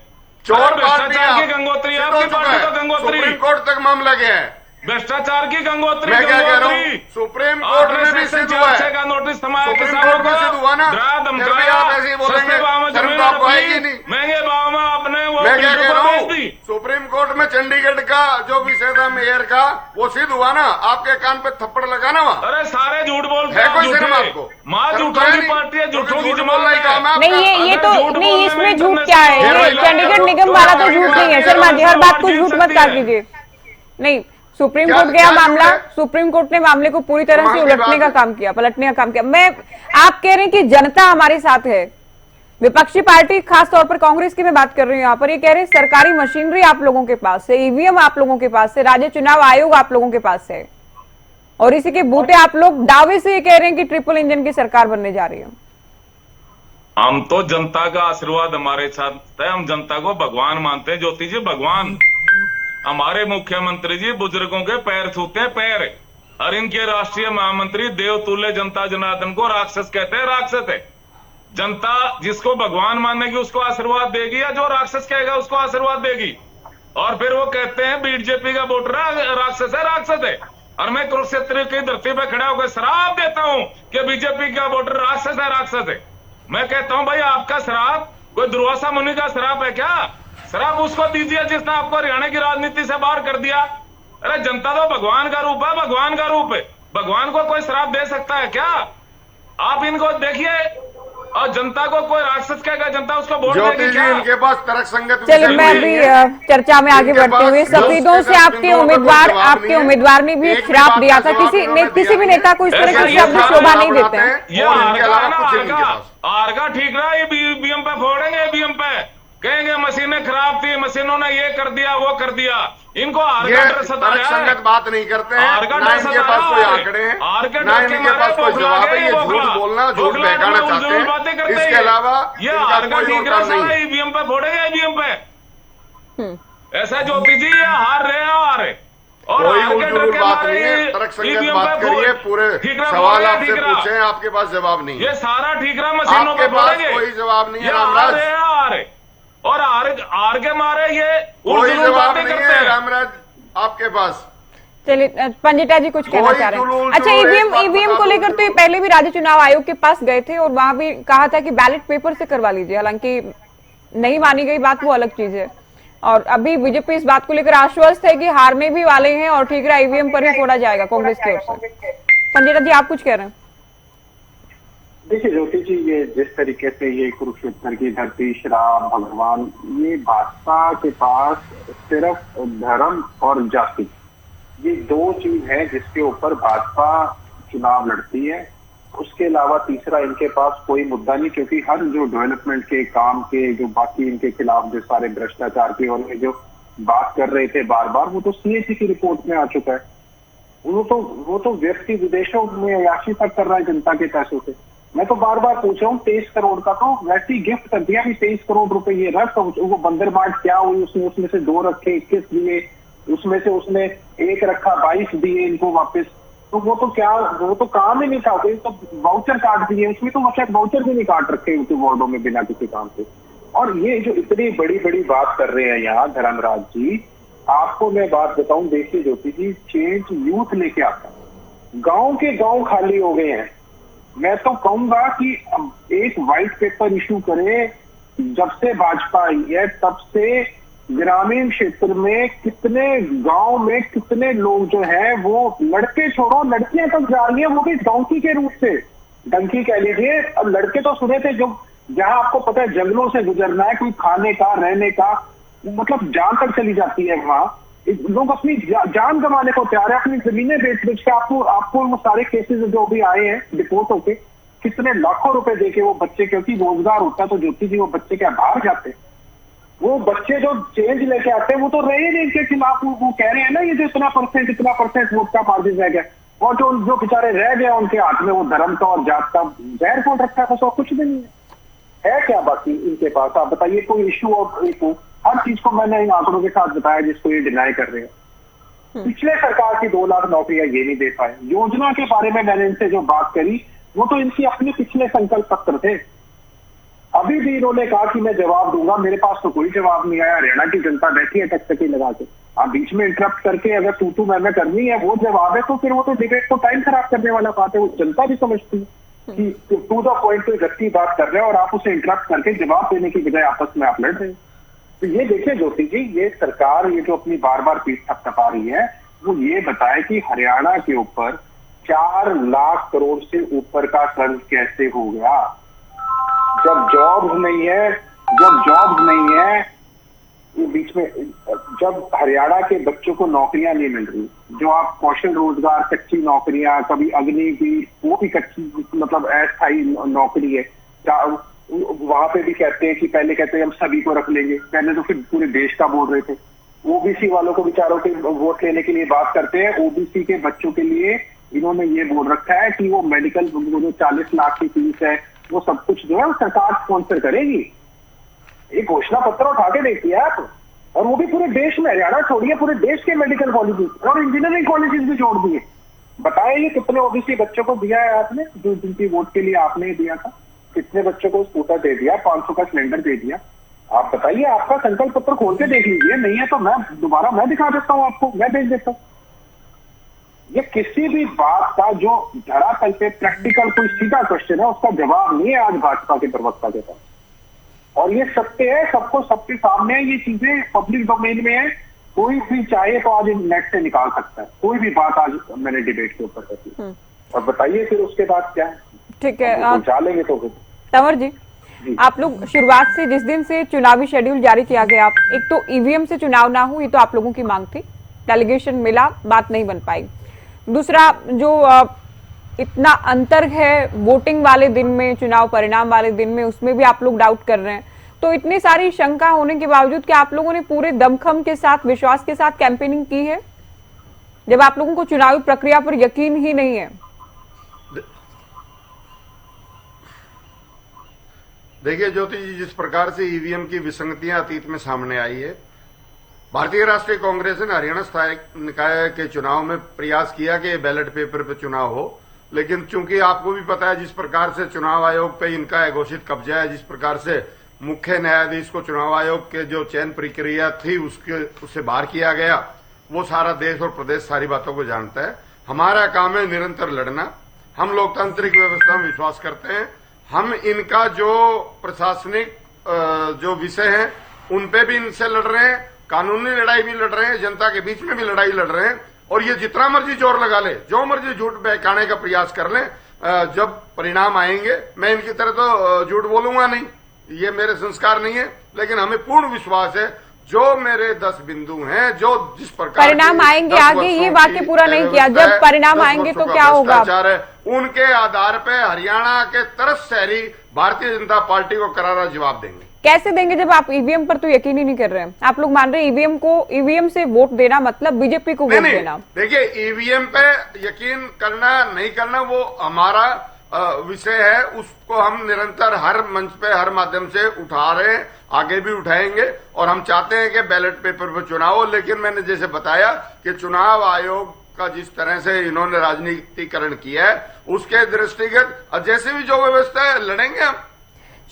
चोर पार्टी भ्रष्टाचार की गंगोत्री है आपकी पार्टी तो गंगोत्री। सुप्रीम कोर्ट तक मामला गया है। भ्रष्टाचार की गंगोत्री मैं क्या कह रहा गंगोत्री। हूँ, सुप्रीम कोर्ट में भी सिद्ध हुआ है। का नोटिस थमाया सुप्रीम किसानों कोर्ट में सिद्ध हुआ ना, डरा फिर भी धमकाया, आप ऐसे ही बोलेंगे, सस्ते भाव में शर्म जमीन तो आपको अपनी आएगी नहीं। महंगे भाव में आपने वो मैं क्या कह बिल्डर रहा को बेच हूँ, दी। सुप्रीम कोर्ट में चंडीगढ़ का जो विषय था मेयर का, वो सिद्ध हुआ ना, आपके कान पे थप्पड़ लगा ना वहाँ। अरे सारे झूठ बोलते है हैं, कोई शर्म झूठे। आपको? माँ शर्म तो झूठों है की नहीं, पार्टी है, क्योंकि झूठों की झूठ जमात बोलना ही काम है है। नहीं आपका। ये तो झूठ नहीं, बोलने इसमें में झूठ इंटरनेशनल क्या है? हेरो ये इलाका चंडीगढ़ है, निगम जो वाला तो हमारी झूठ नहीं है। पार्टी शर्मा जी, हर बात को जीत झूठ सकती मत कहा है। कीजिए। नहीं, सुप्रीम क्या- कोर्ट गया क्या झूठ मामला, है? सुप्रीम कोर्ट ने मामले को पूरी तरह से कमाल की उलटने बात का है। काम किया, पलटने का काम किया। आप कह रहे हैं कि जनता हमारे साथ है। विपक्षी पार्टी, खास तौर पर कांग्रेस की मैं बात कर रही हूँ यहाँ पर, ये कह रहे हैं सरकारी मशीनरी आप लोगों के पास है, ईवीएम आप लोगों के पास है, राज्य चुनाव आयोग आप लोगों के पास है, और इसी के बूते आप लोग दावे से ये कह रहे हैं कि ट्रिपल इंजन की सरकार बनने जा रही है। हम तो जनता का आशीर्वाद हमारे साथ है, हम जनता को भगवान मानते हैं। ज्योति जी, भगवान हमारे मुख्यमंत्री जी बुजुर्गों के पैर छूते हैं, पैर। और इनके राष्ट्रीय महामंत्री देवतुल्य जनता जनार्दन को राक्षस कहते हैं, राक्षस है। जनता जिसको भगवान मानेगी उसको आशीर्वाद देगी, या जो राक्षस कहेगा उसको आशीर्वाद देगी। और फिर वो कहते हैं बीजेपी का वोटर राक्षस है, राक्षस है। और मैं कुरुक्षेत्र की धरती पे खड़ा होकर श्राप देता हूं कि बीजेपी का वोटर राक्षस है, राक्षस है। मैं कहता हूं भाई, आपका श्राप कोई दुर्वासा मुनि का श्राप है क्या? श्राप उसको दीजिए जिसने आपको हरियाणा की राजनीति से बाहर कर दिया। अरे जनता तो भगवान का रूप है, भगवान का रूप है। भगवान को कोई श्राप दे सकता है क्या? आप इनको देखिए, और जनता को कोई राक्षस कहेगा, जनता उसको वोट ज्योति देगी जी, क्या? इनके पास तर्क संगत चलिए, विषय मैं नहीं अभी है। चर्चा में आगे इनके बढ़ते हुए, पास सफेदों से आपके उम्मीदवार ने भी एक भी श्राप बात दिया का था। जवाब इन्होंने किसी भी दिया नेता को इस तरह ऐसा के ये शब्द था, शोभा नहीं बनाते देते हैं। हैं। ये और इनके आरगा अलावा है ना, कुछ नहीं इनके पास। आरगा ठीक रहा, ये ईवीएम पे फोड़ेंगे, ईवीएम पे कहेंगे मशीनें खराब थी, मशीनों ने ये कर दिया, वो कर दिया। इनको ये आरगा डर सता तर्क है। संगत बात नहीं करते हैं, आर का ना डर इनके सता पास कोई है। आंकड़े हैं, आर के ना डर के इनके मारे पास कोई बौखला जवाब है। गए, ये झूठ बौखला। बोलना, झूठ बौखला बहकाना में चाहते उल्टी बातें हैं। करते इसके हैं। अलावा ये इनका आर का कोई और ठीक रहा, काम नहीं सारा है। ईवीएम पे फोड़ेगा, ईवीएम पे। ऐसा ज्योति जी, ये हार रहे हैं, हार रहे। और कोई हार के डर उलझुल के बात मारे नहीं है, ये तर्क संगत ईवीएम बात पे करिए। पूरे ठीक रहा, सवाल बोलेगा, आपसे ठीक रहा। पूछे, आपके पास जवाब नहीं ये है। सारा ठीक रहा, मशीनों आपके पे पास फोड़ेंगे। कोई जवाब नहीं है, ये रामराज। हार रहे, और आर के मारे ये कोई उल्टी जवाब बातें नहीं करते है हैं। रामराज आपके पास। चलिए, पंडिता जी कुछ कहना कोई चाह रहे हैं। जुलूल अच्छा, जुलूल एक बात ईवीएम को बता लेकर दो, तो ये पहले भी राज्य चुनाव आयोग के पास गए थे और वहां भी कहा था कि बैलेट पेपर से करवा लीजिए। हालांकि नहीं मानी गई बात, वो अलग चीज है। और अभी बीजेपी इस बात को लेकर आश्वस्त है कि हारने भी वाले हैं और ठीक रहा, ईवीएम पर ही फोड़ा जाएगा कांग्रेस की ओर से। पंडिता जी, आप कुछ कह रहे हैं? देखिए ज्योति जी, ये जिस तरीके से ये कुरुक्षेत्र की धरती, श्राप, भगवान, ये भाजपा के पास सिर्फ धर्म और जाति, ये दो चीज है जिसके ऊपर भाजपा चुनाव लड़ती है। उसके अलावा तीसरा इनके पास कोई मुद्दा नहीं, क्योंकि हर जो डेवलपमेंट के काम के, जो बाकी इनके खिलाफ जो सारे भ्रष्टाचार के और ये जो बात कर रहे थे बार बार, वो तो सीएसी की रिपोर्ट में आ चुका है। वो तो व्यक्ति विदेशों में अयाशी तक कर रहा है जनता के पैसों से। मैं तो बार बार पूछ रहा हूँ, 23 करोड़ का तो वैसे ही गिफ्ट कर दिया कि 23 करोड़ रुपए ये रख, वो बंदर बाट क्या हुई, उसमें से 2 रखे, 21 दिए, उसमें से उसने 1 रखा, 22 दिए इनको वापस। तो वो तो काम ही नहीं था, तो वाउचर काट दिए, उसमें तो शायद वाउचर भी नहीं काट रखे उनके वार्डों में बिना किसी काम से। और ये जो इतनी बड़ी बड़ी बात कर रहे हैं यहाँ धर्मराज जी, आपको मैं बात बताऊं, देखिए ज्योति जी, चेंज यूथ लेके आता, गांव के गांव खाली हो गए हैं। मैं तो कहूंगा कि एक व्हाइट पेपर इशू करे, जब से भाजपा आई है तब से ग्रामीण क्षेत्र में कितने गांव में कितने लोग जो है वो, लड़के छोड़ो लड़कियां तक जा रही है, वो भी डोंकी के रूप से, डंकी कह लीजिए। अब लड़के तो सुने थे, जो जहां आपको पता है जंगलों से गुजरना है, कोई खाने का रहने का, मतलब जान तक चली जाती है वहां। लोग अपनी जान गंवाने को तैयार है, अपनी जमीनें बेच के। आपको वो सारे केसेस जो भी आए हैं रिपोर्ट होके, कितने लाखों रुपए देके वो बच्चे, क्योंकि रोजगार होता तो ज्योति जी वो बच्चे क्या बाहर जाते, वो बच्चे जो चेंज लेके आते हैं वो तो रहे नहीं इनके खिलाफ। वो कह रहे हैं ना, ये जो इतना परसेंट वोट का मार्जिन रह गया, और जो बेचारे रह गए उनके हाथ में वो धर्म का और जात का जहर खोल रखा है, बस और कुछ भी नहीं है क्या बाकी इनके पास? आप बताइए, कोई इश्यू और हर चीज को मैंने इन आंकड़ों के साथ बताया जिसको ये डिनाई कर रहे हैं। पिछले सरकार की 2 लाख नौकरियां ये नहीं दे पाए। योजना के बारे में मैंने इनसे जो बात करी वो तो इनकी अपने पिछले संकल्प पत्र थे। अभी भी इन्होंने कहा कि मैं जवाब दूंगा, मेरे पास तो कोई जवाब नहीं आया। हरियाणा की जनता बैठी है टकटकी लगा के। आप बीच में इंटरप्ट करके अगर तू मैं करनी है वो जवाब है तो फिर वो तो डिबेट को टाइम खराब करने वाला बात है। वो जनता भी समझती है कि टू द पॉइंट कोई व्यक्ति बात कर रहे हैं और आप उसे इंटरप्ट करके जवाब देने की बजाय आपस में आप लड़ रहे हैं। तो ये देखिए ज्योति जी, ये सरकार ये जो अपनी बार बार पीठ थपथपा रही है वो ये बताए कि हरियाणा के ऊपर 4 लाख करोड़ से ऊपर का कर्ज कैसे हो गया। जब जॉब्स नहीं है ये बीच में, जब हरियाणा के बच्चों को नौकरियां नहीं मिल रही, जो आप कौशल रोजगार, कच्ची नौकरियां, कभी अग्नि की वो भी कच्ची मतलब अस्थायी नौकरी है, वहां पे भी कहते हैं कि पहले कहते हैं हम सभी को रख लेंगे, पहले तो फिर पूरे देश का बोल रहे थे। ओबीसी वालों को बेचारों के वोट लेने के लिए बात करते हैं। ओबीसी के बच्चों के लिए इन्होंने ये बोल रखा है कि वो मेडिकल जो 40 लाख की फीस है वो सब कुछ जो है वो सरकार स्पॉन्सर करेगी। एक घोषणा पत्र उठा के देखिए आप, और वो भी पूरे देश में, हरियाणा छोड़िए पूरे देश के मेडिकल कॉलेजेस और इंजीनियरिंग कॉलेजेस भी जोड़ दिए। बताइए ये कितने ओबीसी बच्चों को दिया है आपने, जो जिनकी वोट के लिए आपने दिया था, कितने बच्चों को स्कूटर दे दिया, 500 का सिलेंडर दे दिया। आप बताइए, आपका संकल्प पत्र खोल के देख लीजिए, नहीं है तो मैं दोबारा मैं दिखा देता हूं आपको, मैं भेज देता हूं। ये किसी भी बात का जो धरातल पे प्रैक्टिकल कोई सीधा क्वेश्चन है उसका जवाब नहीं है आज भाजपा के प्रवक्ता के पास। और ये सत्य है, सबको सबके सामने है, ये चीजें पब्लिक डोमेन में है, कोई भी चाहे तो आज नेट से निकाल सकता है कोई भी बात। आज मैंने डिबेट के ऊपर करती और बताइए फिर उसके बाद क्या है। ठीक है, पहुंचा लेंगे तो फिर तंवर जी, आप लोग शुरुआत से जिस दिन से चुनावी शेड्यूल जारी किया गया, एक तो ईवीएम से चुनाव ना हो ये तो आप लोगों की मांग थी, डेलीगेशन मिला, बात नहीं बन पाई। दूसरा, जो इतना अंतर है वोटिंग वाले दिन में, चुनाव परिणाम वाले दिन में, उसमें भी आप लोग डाउट कर रहे हैं। तो इतनी सारी शंका होने के बावजूद क्या आप लोगों ने पूरे दमखम के साथ, विश्वास के साथ कैंपेनिंग की है, जब आप लोगों को चुनावी प्रक्रिया पर यकीन ही नहीं है? देखिए ज्योति जी, जिस प्रकार से ईवीएम की विसंगतियां अतीत में सामने आई है, भारतीय राष्ट्रीय कांग्रेस ने हरियाणा स्थायी निकाय के चुनाव में प्रयास किया कि बैलेट पेपर पे चुनाव हो, लेकिन चूंकि आपको भी पता है जिस प्रकार से चुनाव आयोग पे इनका घोषित कब्जा है, जिस प्रकार से मुख्य न्यायाधीश को चुनाव आयोग के जो चयन प्रक्रिया थी उससे बाहर किया गया, वो सारा देश और प्रदेश सारी बातों को जानता है। हमारा काम है निरंतर लड़ना। हम लोकतांत्रिक व्यवस्था में विश्वास करते हैं। हम इनका जो प्रशासनिक जो विषय है उन पे भी इनसे लड़ रहे हैं, कानूनी लड़ाई भी लड़ रहे हैं, जनता के बीच में भी लड़ाई लड़ रहे हैं। और ये जितना मर्जी जोर लगा ले, जो मर्जी झूठ बहकाने का प्रयास कर ले, जब परिणाम आएंगे मैं इनकी तरह तो झूठ बोलूंगा नहीं, ये मेरे संस्कार नहीं है। लेकिन हमें पूर्ण विश्वास है जो मेरे 10 बिंदु हैं, जो जिस प्रकार परिणाम आएंगे, आगे ये वाक्य पूरा नहीं किया, जब परिणाम आएंगे तो क्या होगा, उनके आधार पर हरियाणा के तरस शहरी भारतीय जनता पार्टी को करारा जवाब देंगे। कैसे देंगे जब आप ईवीएम पर तो यकीन ही नहीं कर रहे हैं? आप लोग मान रहे हैं ईवीएम से वोट देना मतलब बीजेपी को वोट देना। देखिए, ईवीएम पे यकीन करना नहीं करना वो हमारा विषय है, उसको हम निरंतर हर मंच पे हर माध्यम से उठा रहे हैं, आगे भी उठाएंगे। और हम चाहते हैं कि बैलेट पेपर पर चुनाव हो। लेकिन मैंने जैसे बताया कि चुनाव आयोग का जिस तरह से इन्होंने राजनीतिकरण किया है उसके दृष्टिगत जैसे भी जो व्यवस्था है लड़ेंगे हम।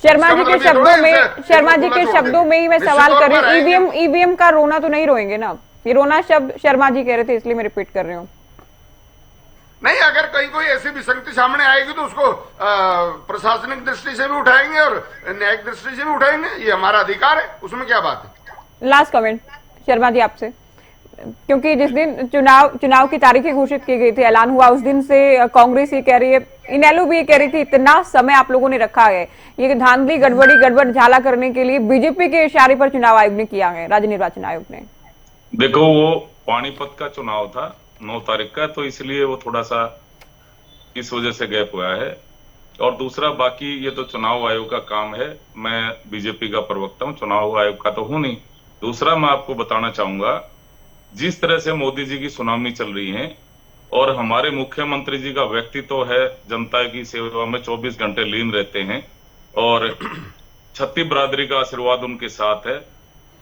शर्मा जी के शब्दों में ही मैं सवाल कर रही हूँ, ईवीएम का रोना तो नहीं रोएंगे ना? ये रोना शब्द शर्मा जी कह रहे थे इसलिए मैं रिपीट कर रही हूँ। नहीं, अगर कहीं कोई ऐसी विसंगति सामने आएगी तो उसको प्रशासनिक दृष्टि से भी उठाएंगे और न्यायिक दृष्टि से भी उठाएंगे, ये हमारा अधिकार है, उसमें क्या बात है। लास्ट कमेंट शर्मा जी आपसे, क्योंकि जिस दिन चुनाव की तारीखें घोषित की गई थी, ऐलान हुआ, उस दिन से कांग्रेस ये कह रही है, इनेलो भी ये कह रही थी इतना समय आप लोगों ने रखा है, ये धांधली गड़बड़ झाला करने के लिए बीजेपी के इशारे पर चुनाव आयोग ने किया है, राज्य निर्वाचन आयोग ने। देखो, वो पानीपत का चुनाव था 9 तारीख का, तो इसलिए वो थोड़ा सा इस वजह से गैप हुआ है। और दूसरा, बाकी ये तो चुनाव आयोग का काम है, मैं बीजेपी का प्रवक्ता हूं, चुनाव आयोग का तो हूं नहीं। दूसरा, मैं आपको बताना चाहूंगा, जिस तरह से मोदी जी की सुनामी चल रही है और हमारे मुख्यमंत्री जी का व्यक्तित्व है, जनता की सेवा में 24 घंटे लीन रहते हैं और छत्ती बरादरी का आशीर्वाद उनके साथ है।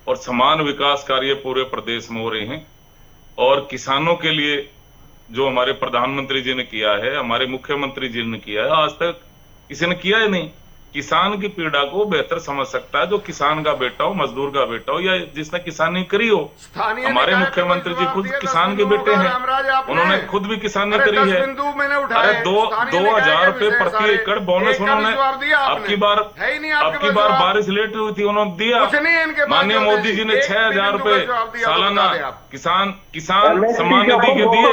और समान विकास कार्य पूरे प्रदेश में हो रहे हैं। और किसानों के लिए जो हमारे प्रधानमंत्री जी ने किया है, हमारे मुख्यमंत्री जी ने किया है, आज तक किसी ने किया ही नहीं। किसान की पीड़ा को बेहतर समझ सकता है जो किसान का बेटा हो, मजदूर का बेटा हो, या जिसने किसानी करी हो। हमारे मुख्यमंत्री जी खुद किसान के बेटे हैं, उन्होंने खुद भी किसानी करी है। अरे 2,000 रुपए प्रति एकड़ बोनस उन्होंने आपकी बार बारिश लेट हुई थी, उन्होंने दिया। माननीय मोदी जी ने 6,000 रुपए सालाना किसान सम्मान निधि के दिए।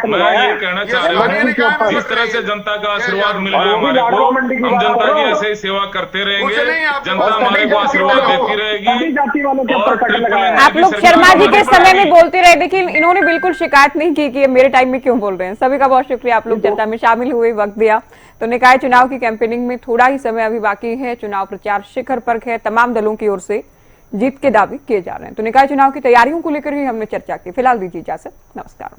मैं ये कहना चाह रहा हूँ, जिस तरह से जनता का आशीर्वाद मिल रहा है हमारे को, हम जनता की ऐसे ही सेवा करते रहेंगे, जनता हमारे को आशीर्वाद देती रहेगी। और आप लोग शर्मा जी के समय में बोलते रहे, लेकिन इन्होंने बिल्कुल शिकायत नहीं की कि मेरे टाइम में क्यों बोल रहे हैं। सभी का बहुत शुक्रिया, आप लोग जनता में शामिल हुए, वक्त दिया। तो निकाय चुनाव की कैंपेनिंग में थोड़ा ही समय अभी बाकी है, चुनाव प्रचार शिखर पर है, तमाम दलों की ओर से जीत के दावे किए जा रहे हैं। तो निकाय चुनाव की तैयारियों को लेकर ही हमने चर्चा की। फिलहाल दीजिए इजाजत, नमस्कार।